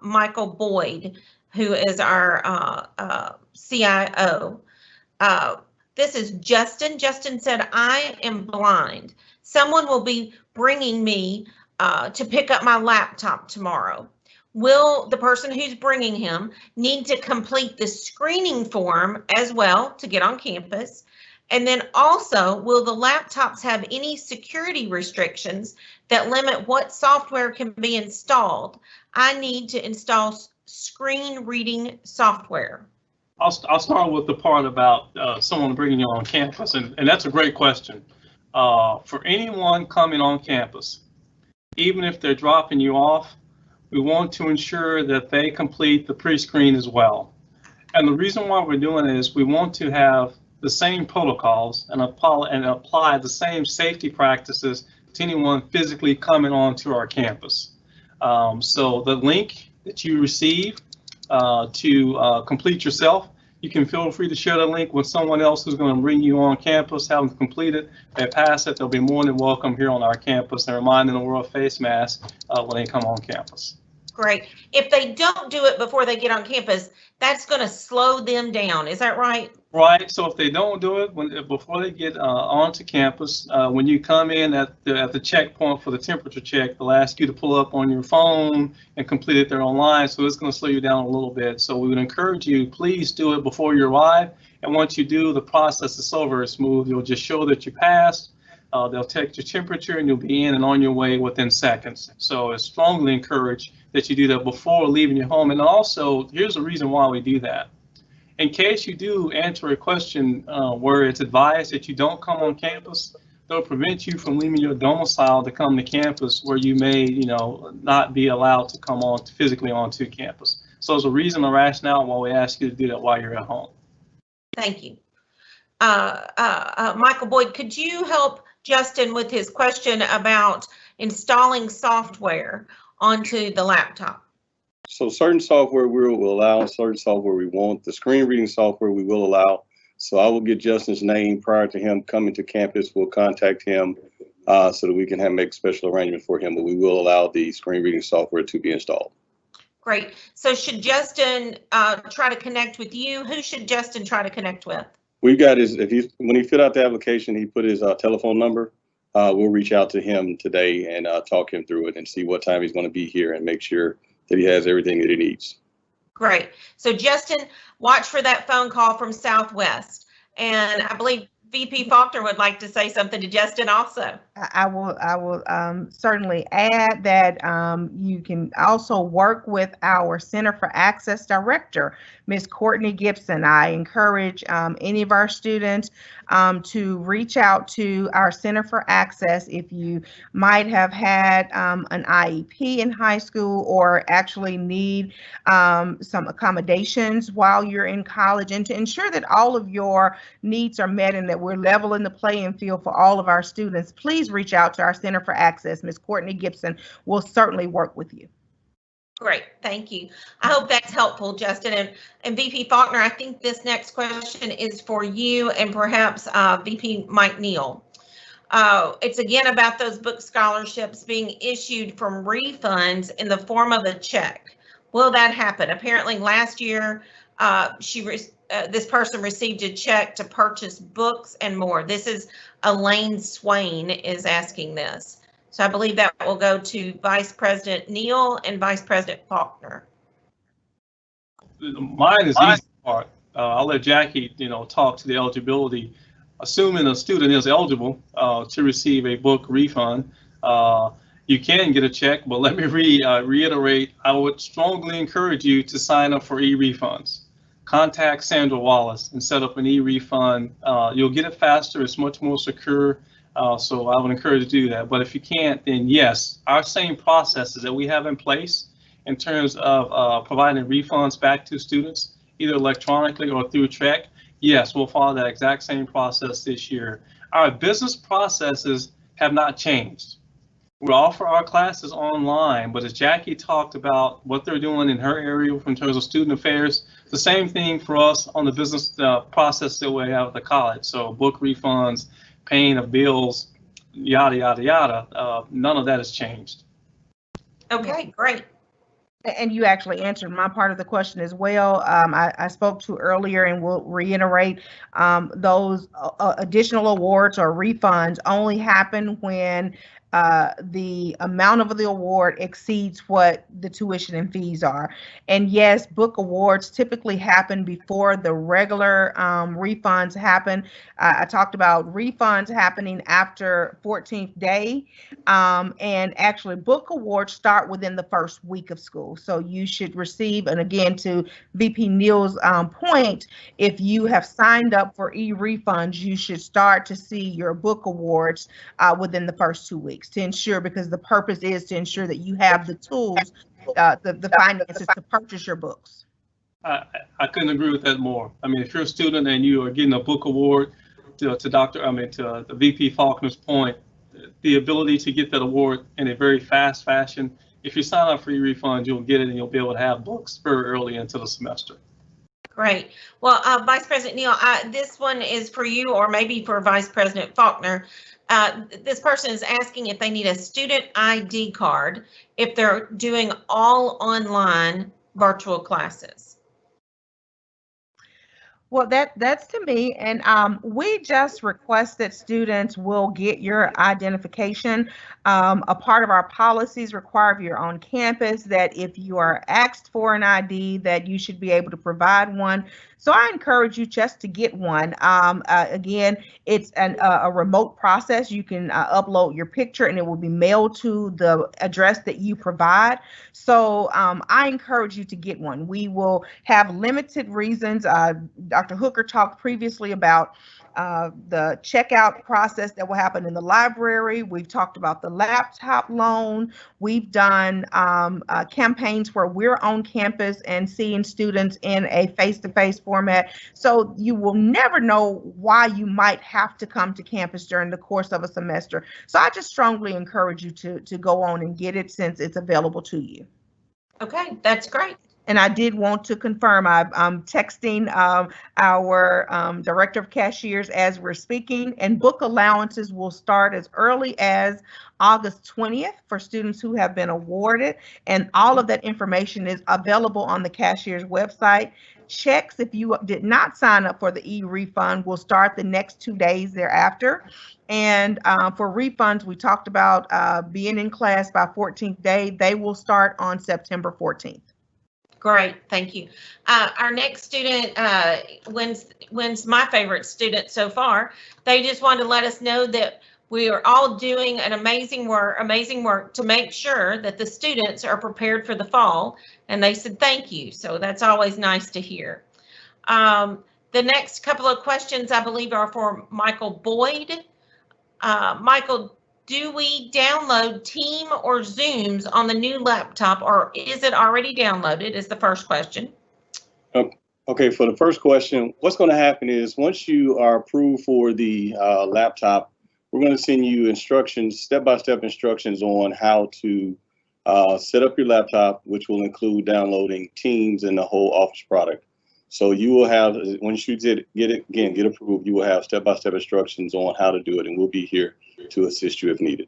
Michael Boyd, who is our CIO. This is Justin. Justin said, I am blind. Someone will be bringing me to pick up my laptop tomorrow. Will the person who's bringing him need to complete the screening form as well to get on campus? And then also, will the laptops have any security restrictions that limit what software can be installed? I need to install screen reading software. I'll start with the part about someone bringing you on campus, and that's a great question. For anyone coming on campus, even if they're dropping you off, we want to ensure that they complete the pre-screen as well. And the reason why we're doing it is we want to have the same protocols and apply the same safety practices to anyone physically coming onto our campus. So the link that you receive to complete yourself, you can feel free to share the link with someone else who's going to bring you on campus, have them complete it. They pass it, they'll be more than welcome here on our campus, and reminding them to wear a face mask when they come on campus. Great. If they don't do it before they get on campus, that's going to slow them down. Is that right? Right. So if they don't do it before they get onto campus, when you come in at the checkpoint for the temperature check, they'll ask you to pull up on your phone and complete it there online. So it's going to slow you down a little bit. So we would encourage you, please do it before you arrive. And once you do, the process is so very smooth. You'll just show that you passed. They'll take your temperature and you'll be in and on your way within seconds. So it's strongly encouraged that you do that before leaving your home. And also, here's the reason why we do that. In case you do answer a question where it's advised that you don't come on campus, they'll prevent you from leaving your domicile to come to campus where you may, not be allowed to come on physically onto campus. So there's a reason, a rationale why we ask you to do that while you're at home. Thank you. Michael Boyd, could you help Justin with his question about installing software onto the laptop? So certain software we will allow, certain software we won't. The screen reading software we will allow. So I will get Justin's name prior to him coming to campus. We'll contact him so that we can make special arrangements for him, but we will allow the screen reading software to be installed. Great. So should Justin try to connect with you? Who should Justin try to connect with? We've got when he filled out the application, he put his telephone number. We'll reach out to him today and talk him through it and see what time he's going to be here and make sure that he has everything that he needs. Great. So Justin, watch for that phone call from Southwest. And I believe VP Faulkner would like to say something to Justin also. I will certainly add that you can also work with our Center for Access Director, Ms. Courtney Gibson. I encourage any of our students to reach out to our Center for Access if you might have had an IEP in high school or actually need some accommodations while you're in college, and to ensure that all of your needs are met and that we're leveling the playing field for all of our students. Please reach out to our Center for Access. Ms. Courtney Gibson will certainly work with you. Great, thank you. I hope that's helpful, Justin. And VP Faulkner, I think this next question is for you and perhaps VP Mike Neal. It's again about those book scholarships being issued from refunds in the form of a check. Will that happen? Apparently last year, this person received a check to purchase books and more. This is Elaine Swain is asking this. So I believe that will go to Vice President Neal and Vice President Faulkner. Mine is the easy part. I'll let Jackie, talk to the eligibility. Assuming a student is eligible to receive a book refund, you can get a check, but let me reiterate, I would strongly encourage you to sign up for e-refunds. Contact Sandra Wallace and set up an e-refund. You'll get it faster, it's much more secure. So I would encourage you to do that. But if you can't, then yes, our same processes that we have in place in terms of providing refunds back to students, either electronically or through check, yes, we'll follow that exact same process this year. Our business processes have not changed. We offer our classes online, but as Jackie talked about what they're doing in her area in terms of student affairs, the same thing for us on the business process that we have at the college. So book refunds, paying of bills, yada, yada, yada. None of that has changed. Okay, great. And you actually answered my part of the question as well. I spoke to earlier and will reiterate those additional awards or refunds only happen when the amount of the award exceeds what the tuition and fees are. And yes, book awards typically happen before the regular refunds happen. I talked about refunds happening after 14th day, and actually book awards start within the first week of school. So you should receive, and again, to VP Neal's point, if you have signed up for e-refunds, you should start to see your book awards within the first 2 weeks to ensure, because the purpose is to ensure that you have the tools, the finances to purchase your books. I couldn't agree with that more. I mean, if you're a student and you are getting a book award, to the VP Faulkner's point, the ability to get that award in a very fast fashion, if you sign up for your refund, you'll get it and you'll be able to have books very early into the semester. Great. Well, Vice President Neal, this one is for you or maybe for Vice President Faulkner. This person is asking if they need a student ID card if they're doing all online virtual classes. Well, that's to me, and we just request that students will get your identification. A part of our policies require if you're on campus that if you are asked for an ID, that you should be able to provide one. So I encourage you just to get one. Again, it's a remote process. You can upload your picture, and it will be mailed to the address that you provide. So I encourage you to get one. We will have limited reasons. Dr. Hooker talked previously about the checkout process that will happen in the library. We've talked about the laptop loan. We've done campaigns where we're on campus and seeing students in a face-to-face format. So you will never know why you might have to come to campus during the course of a semester. So I just strongly encourage you to go on and get it since it's available to you. Okay, that's great. And I did want to confirm, I'm texting our director of cashiers as we're speaking, and book allowances will start as early as August 20th for students who have been awarded. And all of that information is available on the cashier's website. Checks, if you did not sign up for the e-refund, will start the next 2 days thereafter. And for refunds, we talked about being in class by 14th day. They will start on September 14th. Great, thank you. Our next student, when's my favorite student so far. They just wanted to let us know that we are all doing an amazing work to make sure that the students are prepared for the fall. And they said thank you. So that's always nice to hear. The next couple of questions, I believe, are for Michael Boyd. Michael, do we download Team or Zooms on the new laptop, or is it already downloaded, is the first question. Okay, for the first question, what's going to happen is once you are approved for the laptop, we're going to send you instructions, step-by-step instructions on how to set up your laptop, which will include downloading Teams and the whole Office product. So you will have, once you get approved, you will have step-by-step instructions on how to do it, and we'll be here to assist you if needed.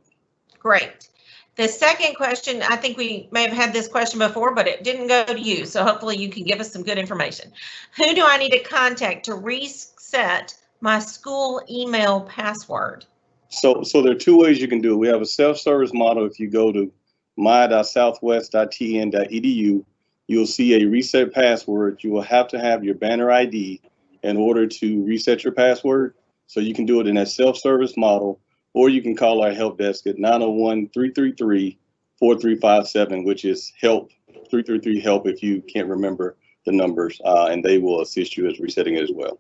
Great. The second question, I think we may have had this question before, but it didn't go to you. So hopefully you can give us some good information. Who do I need to contact to reset my school email password? So there are two ways you can do it. We have a self-service model. If you go to my.southwest.tn.edu, you'll see a reset password. You will have to have your banner ID in order to reset your password. So you can do it in that self-service model, or you can call our help desk at 901-333-4357, which is help, 333-HELP if you can't remember the numbers, and they will assist you as resetting it as well.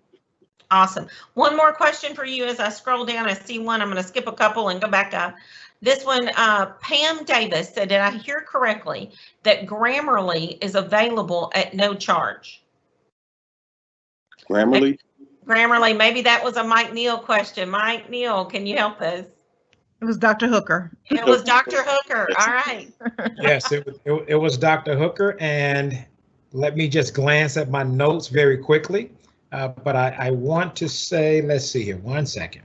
Awesome. One more question for you as I scroll down. I see one. I'm going to skip a couple and go back up. This one, Pam Davis said, did I hear correctly that Grammarly is available at no charge? Grammarly? Grammarly, maybe that was a Mike Neal question. Mike Neal, can you help us? It was Dr. Hooker. It was Dr. Hooker. All right. Yes, it was Dr. Hooker. And let me just glance at my notes very quickly. But I want to say, let's see here, 1 second.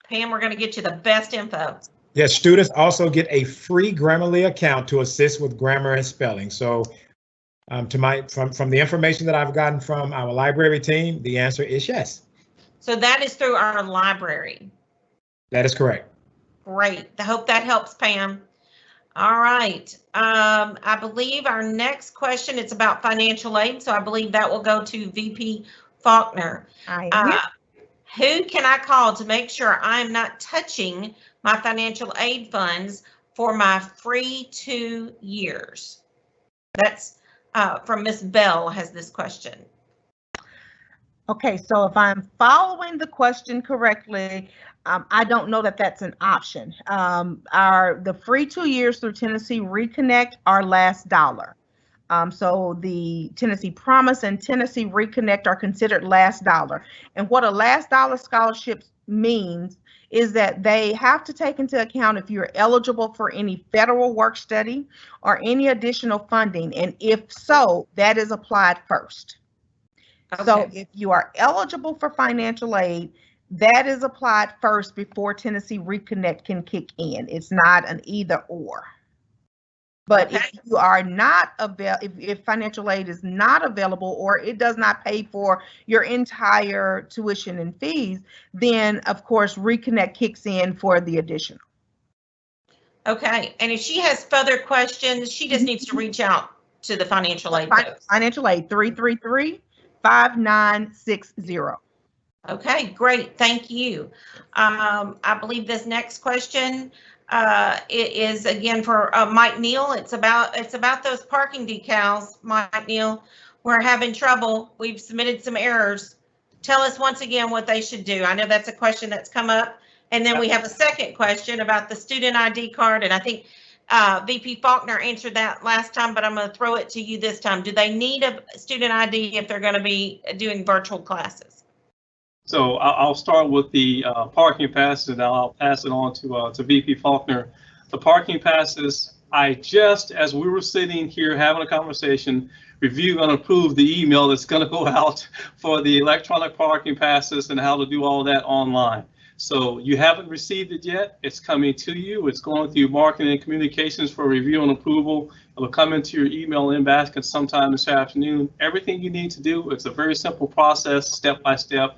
Pam, we're going to get you the best info. Yes, students also get a free Grammarly account to assist with grammar and spelling. So from the information that I've gotten from our library team, the answer is yes. So that is through our library. That is correct. Great. I hope that helps, Pam. All right. I believe our next question, it's about financial aid. So I believe that will go to VP Faulkner. Who can I call to make sure I'm not touching my financial aid funds for my free 2 years? That's from Miss Bell has this question. Okay, so if I'm following the question correctly, I don't know that that's an option. The free 2 years through Tennessee Reconnect are last dollar. So the Tennessee Promise and Tennessee Reconnect are considered last dollar. And what a last dollar scholarship means is that they have to take into account if you're eligible for any federal work study or any additional funding. And if so, that is applied first. Okay. So if you are eligible for financial aid, that is applied first before Tennessee Reconnect can kick in. It's not an either or. But Okay. if you are not if financial aid is not available or it does not pay for your entire tuition and fees, then of course Reconnect kicks in for the additional. Okay, and if she has further questions, she just needs to reach out to the financial aid folks. Financial aid 333-5960. Okay, great, thank you. I believe this next question it is again for Mike Neal. It's about those parking decals, Mike Neal. We're having trouble. We've submitted some errors. Tell us once again what they should do. I know that's a question that's come up. And then we have a second question about the student ID card. And I think VP Faulkner answered that last time, but I'm going to throw it to you this time. Do they need a student ID if they're going to be doing virtual classes? So I'll start with the parking passes, and I'll pass it on to VP Faulkner. The parking passes, as we were sitting here having a conversation, review and approve the email that's going to go out for the electronic parking passes and how to do all that online. So you haven't received it yet. It's coming to you. It's going through marketing and communications for review and approval. It'll come into your email inbox sometime this afternoon. Everything you need to do, it's a very simple process, step by step.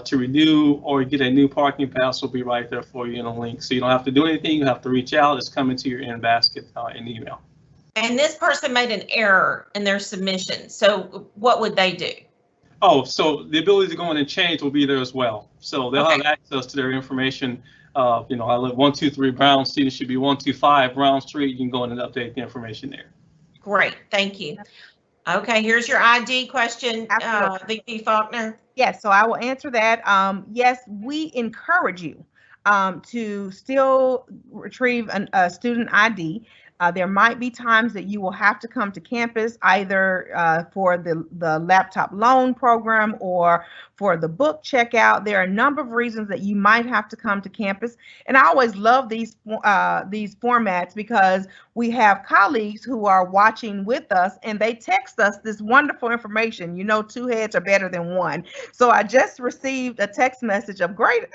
To renew or get a new parking pass will be right there for you in a link. So you don't have to do anything. You have to reach out. It's coming to your inbox in email. And this person made an error in their submission. So what would they do? Oh, so the ability to go in and change will be there as well. So they'll have access to their information. I live 123 Brown Street. It should be 125 Brown Street. You can go in and update the information there. Great, thank you. Okay, here's your ID question, VP Faulkner. Yes, so I will answer that. Yes, we encourage you to still retrieve a student ID. There might be times that you will have to come to campus either for the laptop loan program or for the book checkout. There are a number of reasons that you might have to come to campus. And I always love these formats because we have colleagues who are watching with us and they text us this wonderful information. You know, two heads are better than one. So I just received a text message of great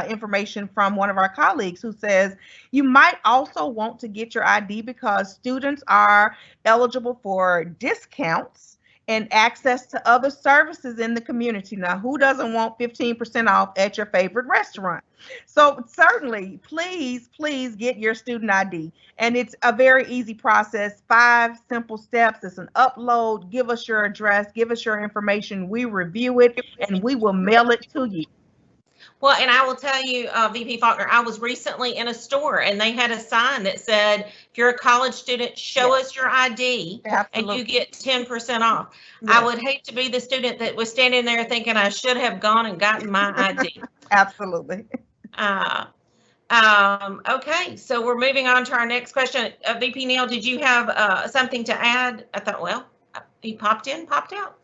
information from one of our colleagues who says, you might also want to get your ID because students are eligible for discounts and access to other services in the community. Now, who doesn't want 15% off at your favorite restaurant? So certainly, please get your student ID. And it's a very easy process, 5 simple steps. It's an upload, give us your address, give us your information, we review it, and we will mail it to you. Well, and I will tell you, VP Faulkner, I was recently in a store and they had a sign that said, if you're a college student, show us your ID. Absolutely. And you get 10% off. Yes. I would hate to be the student that was standing there thinking I should have gone and gotten my ID. Absolutely. Okay, so we're moving on to our next question. VP Neal, did you have something to add? I thought, well, he popped in, popped out.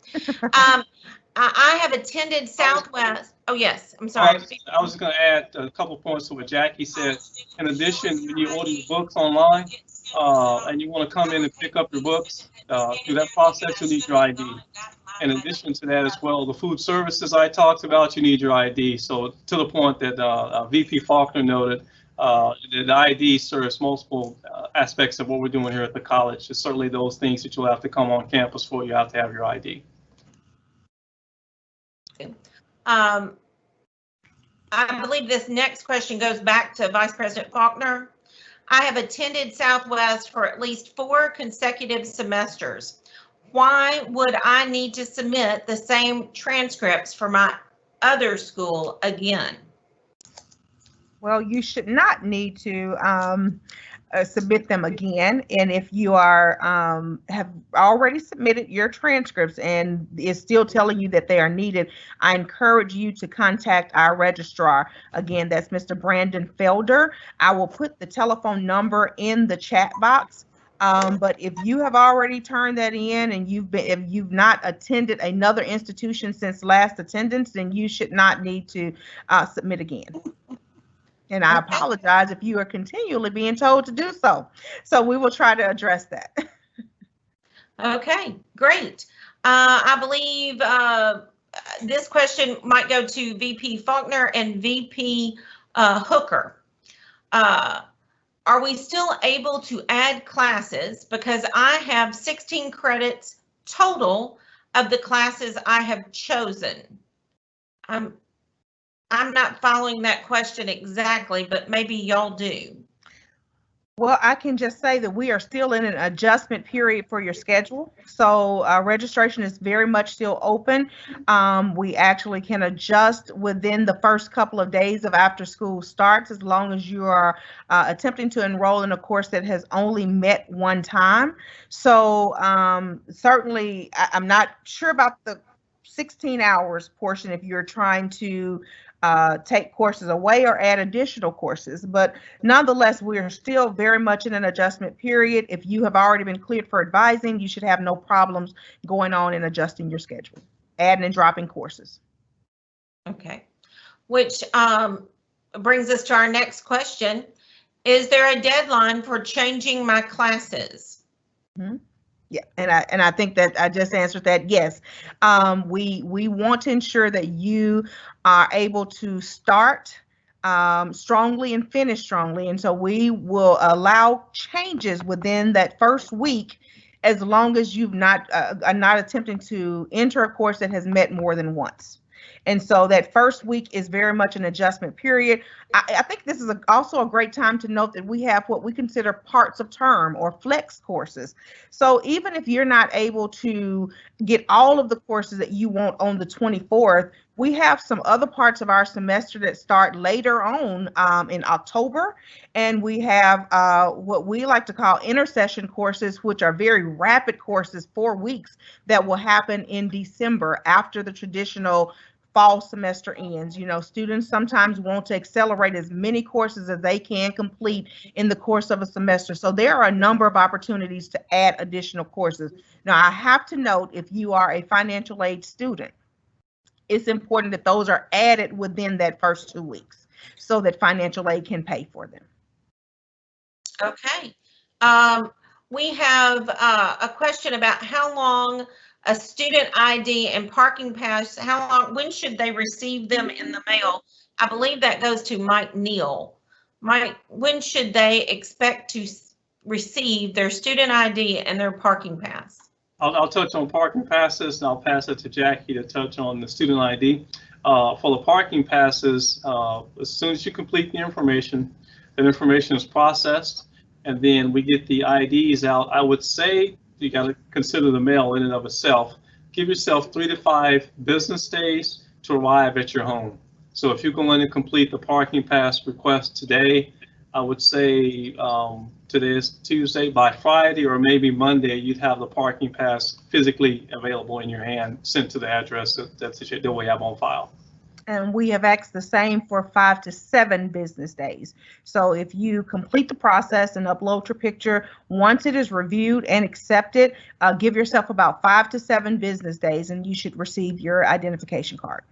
I have attended Southwest. Oh, yes, I'm sorry. I was going to add a couple points to what Jackie said. In addition, when you order your books online and you want to come in and pick up your books, through that process, you need your ID. In addition to that as well, the food services I talked about, you need your ID. So to the point that VP Faulkner noted, the ID serves multiple aspects of what we're doing here at the college. It's certainly those things that you'll have to come on campus for. You have to have your ID. I believe this next question goes back to Vice President Faulkner. I have attended Southwest for at least 4 consecutive semesters. Why would I need to submit the same transcripts for my other school again? Well, you should not need to submit them again. And if you are have already submitted your transcripts and is still telling you that they are needed, I encourage you to contact our registrar. Again, that's Mr. Brandon Felder. I will put the telephone number in the chat box. But if you have already turned that in and if you've not attended another institution since last attendance, then you should not need to submit again. And I apologize if you are continually being told to do so. So we will try to address that. Okay, great. I believe this question might go to VP Faulkner and VP Hooker. are we still able to add classes? Because I have 16 credits total of the classes I have chosen. I'm not following that question exactly, but maybe y'all do. Well, I can just say that we are still in an adjustment period for your schedule. So registration is very much still open. We actually can adjust within the first couple of days of after school starts, as long as you are attempting to enroll in a course that has only met one time. So certainly, I'm not sure about the 16 hours portion if you're trying to take courses away or add additional courses. But nonetheless, we are still very much in an adjustment period. If you have already been cleared for advising, you should have no problems going on and adjusting your schedule, adding and dropping courses. Okay, which brings us to our next question. Is there a deadline for changing my classes? Mm-hmm. Yeah, and I think that I just answered that. Yes, we want to ensure that you are able to start strongly and finish strongly, and so we will allow changes within that first week, as long as you've not are not attempting to enter a course that has met more than once. And so that first week is very much an adjustment period. I think this is also a great time to note that we have what we consider parts of term or flex courses. So even if you're not able to get all of the courses that you want on the 24th, we have some other parts of our semester that start later on in October. And we have what we like to call intersession courses, which are very rapid courses, 4 weeks, that will happen in December after the traditional fall semester ends. You know, students sometimes want to accelerate as many courses as they can complete in the course of a semester. So there are a number of opportunities to add additional courses. Now, I have to note, if you are a financial aid student, it's important that those are added within that first 2 weeks so that financial aid can pay for them. Okay. We have a question about how long a student ID and parking pass, when should they receive them in the mail? I believe that goes to Mike Neal. Mike, when should they expect to receive their student ID and their parking pass? I'll touch on parking passes, and I'll pass it to Jackie to touch on the student ID. For the parking passes, as soon as you complete the information, that information is processed, and then we get the IDs out. I would say you got to consider the mail in and of itself. Give yourself 3 to 5 business days to arrive at your home. So if you go in and complete the parking pass request today, I would say today is Tuesday, by Friday or maybe Monday, you'd have the parking pass physically available in your hand, sent to the address that we have on file. And we have asked the same for 5 to 7 business days. So if you complete the process and upload your picture, once it is reviewed and accepted, give yourself about 5 to 7 business days and you should receive your identification card.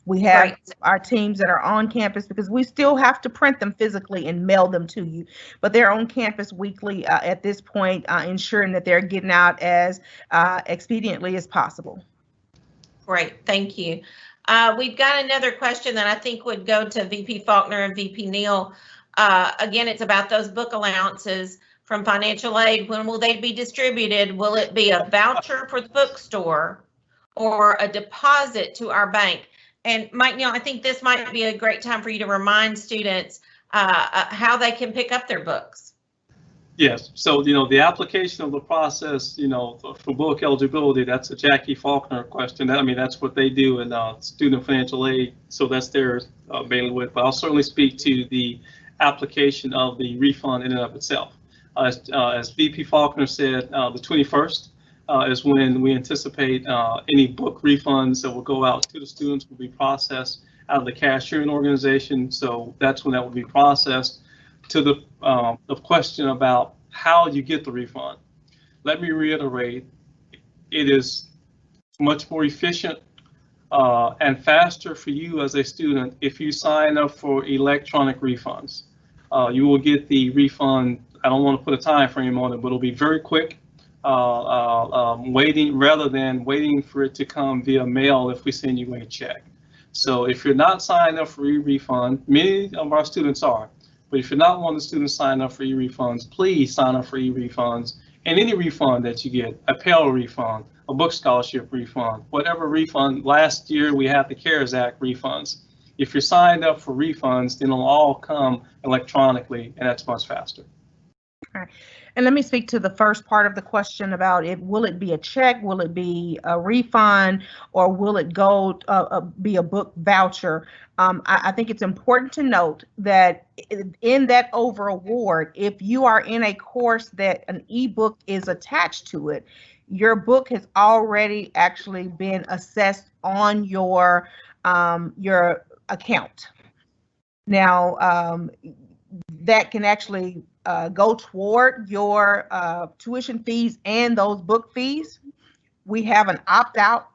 We have our teams that are on campus, because we still have to print them physically and mail them to you, but they're on campus weekly at this point, ensuring that they're getting out as expediently as possible. Great, thank you. We've got another question that I think would go to VP Faulkner and VP Neal. Again, it's about those book allowances from financial aid. When will they be distributed? Will it be a voucher for the bookstore or a deposit to our bank? And Mike Neal, I think this might be a great time for you to remind students how they can pick up their books. Yes, so the application of the process, for book eligibility, that's a Jackie Faulkner question. That's what they do in student financial aid, so that's their bailiwick. But I'll certainly speak to the application of the refund in and of itself. As VP Faulkner said, the 21st is when we anticipate any book refunds that will go out to the students will be processed out of the cashiering organization. So that's when that will be processed. To the question about how you get the refund, let me reiterate, it is much more efficient and faster for you as a student if you sign up for electronic refunds. You will get the refund, I don't want to put a time frame on it, but it'll be very quick, waiting rather than waiting for it to come via mail if we send you a check. So if you're not signed up for e-refund, many of our students are. But if you're not one of the students signing up for e-refunds, please sign up for e-refunds. And any refund that you get, a Pell refund, a book scholarship refund, whatever refund. Last year we had the CARES Act refunds. If you're signed up for refunds, then it'll all come electronically, and that's much faster. All right. And let me speak to the first part of the question about it. Will it be a check? Will it be a refund? Or will it go be a book voucher? I think it's important to note that in that over award, if you are in a course that an ebook is attached to it, your book has already actually been assessed on your account. Now, that can actually go toward your tuition fees and those book fees. We have an opt-out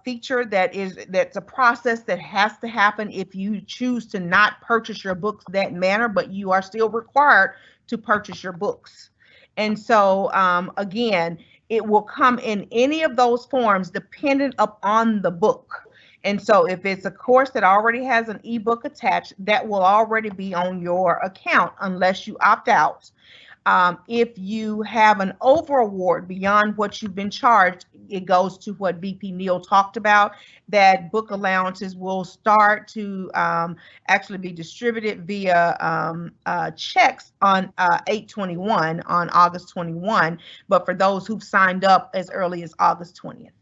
feature that's a process that has to happen if you choose to not purchase your books that manner, but you are still required to purchase your books. And so again, it will come in any of those forms dependent upon the book. And so if it's a course that already has an ebook attached, that will already be on your account unless you opt out. If you have an over award beyond what you've been charged, it goes to what VP Neal talked about, that book allowances will start to actually be distributed via checks on 8/21 on August 21, but for those who've signed up as early as August 20th.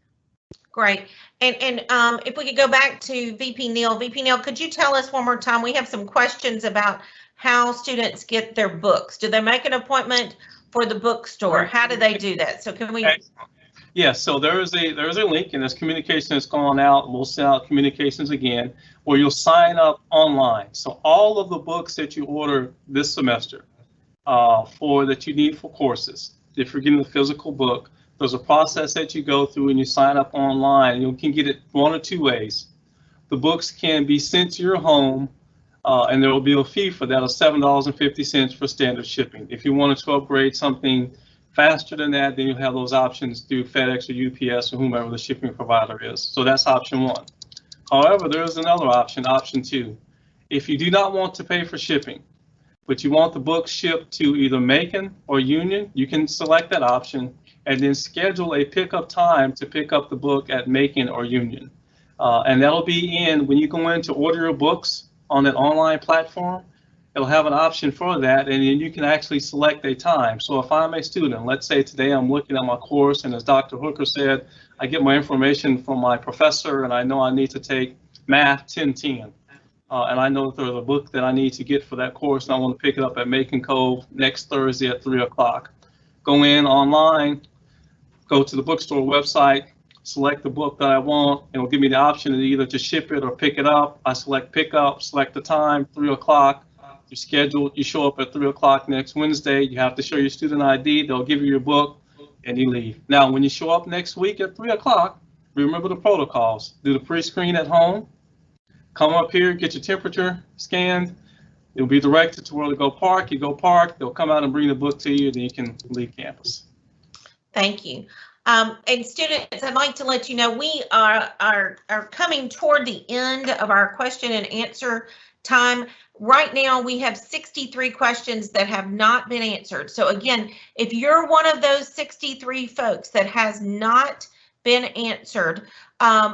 Great. And if we could go back to VP Neal. VP Neal, could you tell us one more time? We have some questions about how students get their books. Do they make an appointment for the bookstore? How do they do that? So can we? Excellent. Yeah, so there's a link, and there's communication that's gone out. We'll send out communications again, where you'll sign up online. So all of the books that you order this semester that you need for courses, if you're getting the physical book, there's a process that you go through and you sign up online. You can get it one or two ways. The books can be sent to your home, and there will be a fee for that of $7.50 for standard shipping. If you wanted to upgrade something faster than that, then you have those options through FedEx or UPS or whomever the shipping provider is. So that's option one. However, there is another option, option two. If you do not want to pay for shipping, but you want the book shipped to either Macon or Union, you can select that option and then schedule a pickup time to pick up the book at Macon or Union. And that'll be when you go in to order your books on that online platform, it'll have an option for that, and then you can actually select a time. So if I'm a student, let's say today I'm looking at my course, and as Dr. Hooker said, I get my information from my professor, and I know I need to take Math 1010. And I know that there's a book that I need to get for that course, and I want to pick it up at Macon Cove next Thursday at 3 o'clock. Go in online, go to the bookstore website, select the book that I want, and it'll give me the option of either to ship it or pick it up. I select pick up, select the time, 3 o'clock. You're scheduled, you show up at 3 o'clock next Wednesday. You have to show your student ID. They'll give you your book, and you leave. Now, when you show up next week at 3 o'clock, remember the protocols. Do the pre-screen at home. Come up here, get your temperature scanned. You'll be directed to where to go park. You go park. They'll come out and bring the book to you, then you can leave campus. Thank you. And students, I'd like to let you know we are coming toward the end of our question and answer time. Right now, we have 63 questions that have not been answered. So again, if you're one of those 63 folks that has not been answered,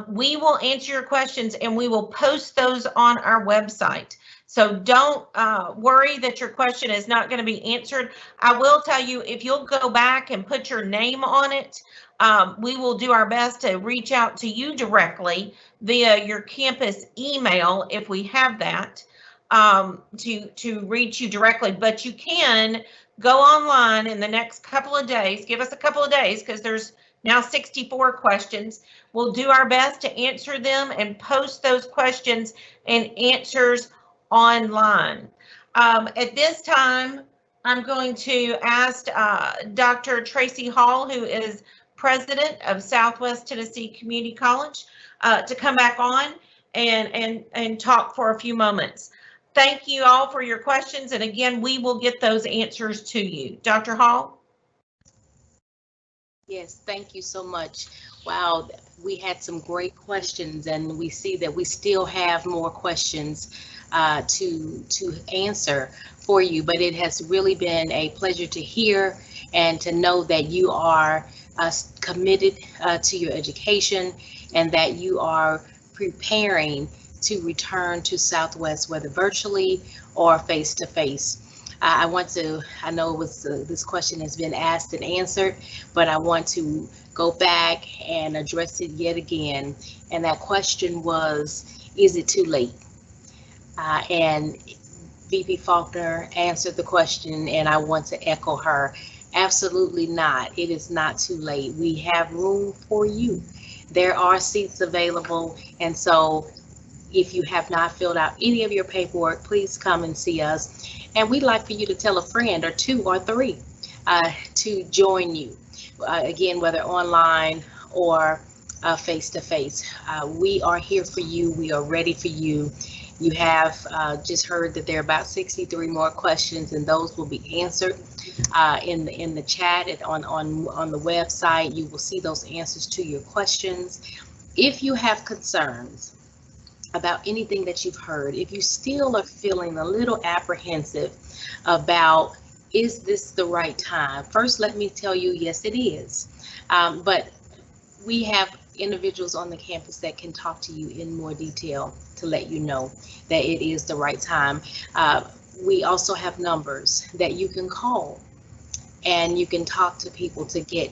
we will answer your questions and we will post those on our website. So don't worry that your question is not going to be answered. I will tell you, if you'll go back and put your name on it, we will do our best to reach out to you directly via your campus email if we have that, to reach you directly. But you can go online in the next couple of days. Give us a couple of days because there's now 64 questions. We'll do our best to answer them and post those questions and answers online. At this time, I'm going to ask Dr. Tracy Hall, who is president of Southwest Tennessee Community College, to come back on and talk for a few moments. Thank you all for your questions, and again, we will get those answers to you. Dr. Hall? Yes, thank you so much. Wow, we had some great questions, and we see that we still have more questions. to answer for you, but it has really been a pleasure to hear and to know that you are committed to your education and that you are preparing to return to Southwest, whether virtually or face-to-face. I know this question has been asked and answered, but I want to go back and address it yet again. And that question was, is it too late? And VP Faulkner answered the question, and I want to echo her. Absolutely not. It is not too late. We have room for you. There are seats available, and so if you have not filled out any of your paperwork, please come and see us. And we'd like for you to tell a friend or two or three to join you. Again, whether online or face-to-face. We are here for you. We are ready for you. You have just heard that there are about 63 more questions, and those will be answered in the chat and on the website. You will see those answers to your questions. If you have concerns about anything that you've heard, if you still are feeling a little apprehensive about, is this the right time? First, let me tell you, yes, it is. But we have individuals on the campus that can talk to you in more detail to let you know that it is the right time. We also have numbers that you can call and you can talk to people to get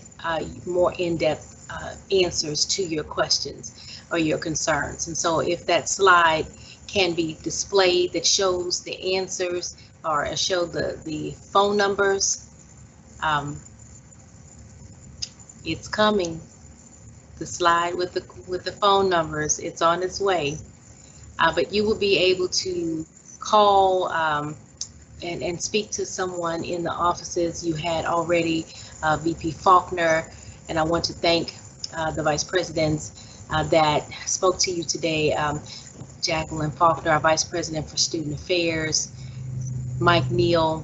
more in-depth answers to your questions or your concerns. And so if that slide can be displayed that shows the answers or show the phone numbers, it's coming. The slide with the phone numbers, it's on its way. But you will be able to call and speak to someone in the offices. You had already VP Faulkner, and I want to thank the vice presidents that spoke to you today. Jacqueline Faulkner, our Vice President for Student Affairs, Mike Neal,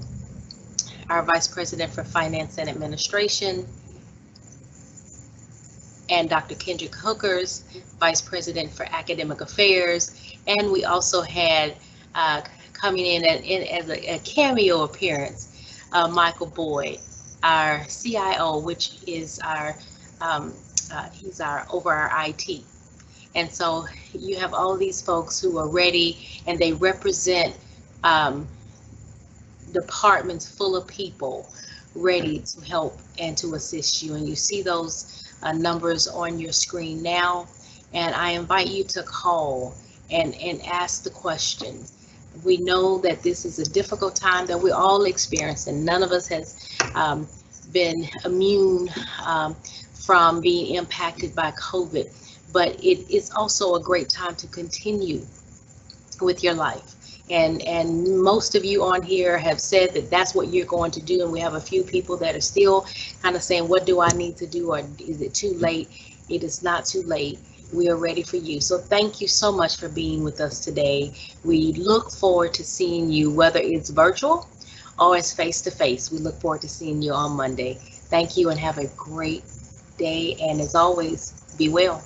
our Vice President for Finance and Administration, and Dr. Kendrick Hookers, Vice President for Academic Affairs. And we also had coming in as a cameo appearance, Michael Boyd, our CIO, which is our, he's over our IT. And so you have all these folks who are ready, and they represent departments full of people ready to help and to assist you. And you see those numbers on your screen now, and I invite you to call and ask the question. We know that this is a difficult time that we all experience, and none of us has been immune from being impacted by COVID, but it is also a great time to continue with your life. And most of you on here have said that that's what you're going to do, and we have a few people that are still kind of saying, what do I need to do, or is it too late? It is not too late. We are ready for you. So thank you so much for being with us today. We look forward to seeing you, whether it's virtual or it's face-to-face. We look forward to seeing you on Monday. Thank you and have a great day, and as always, be well.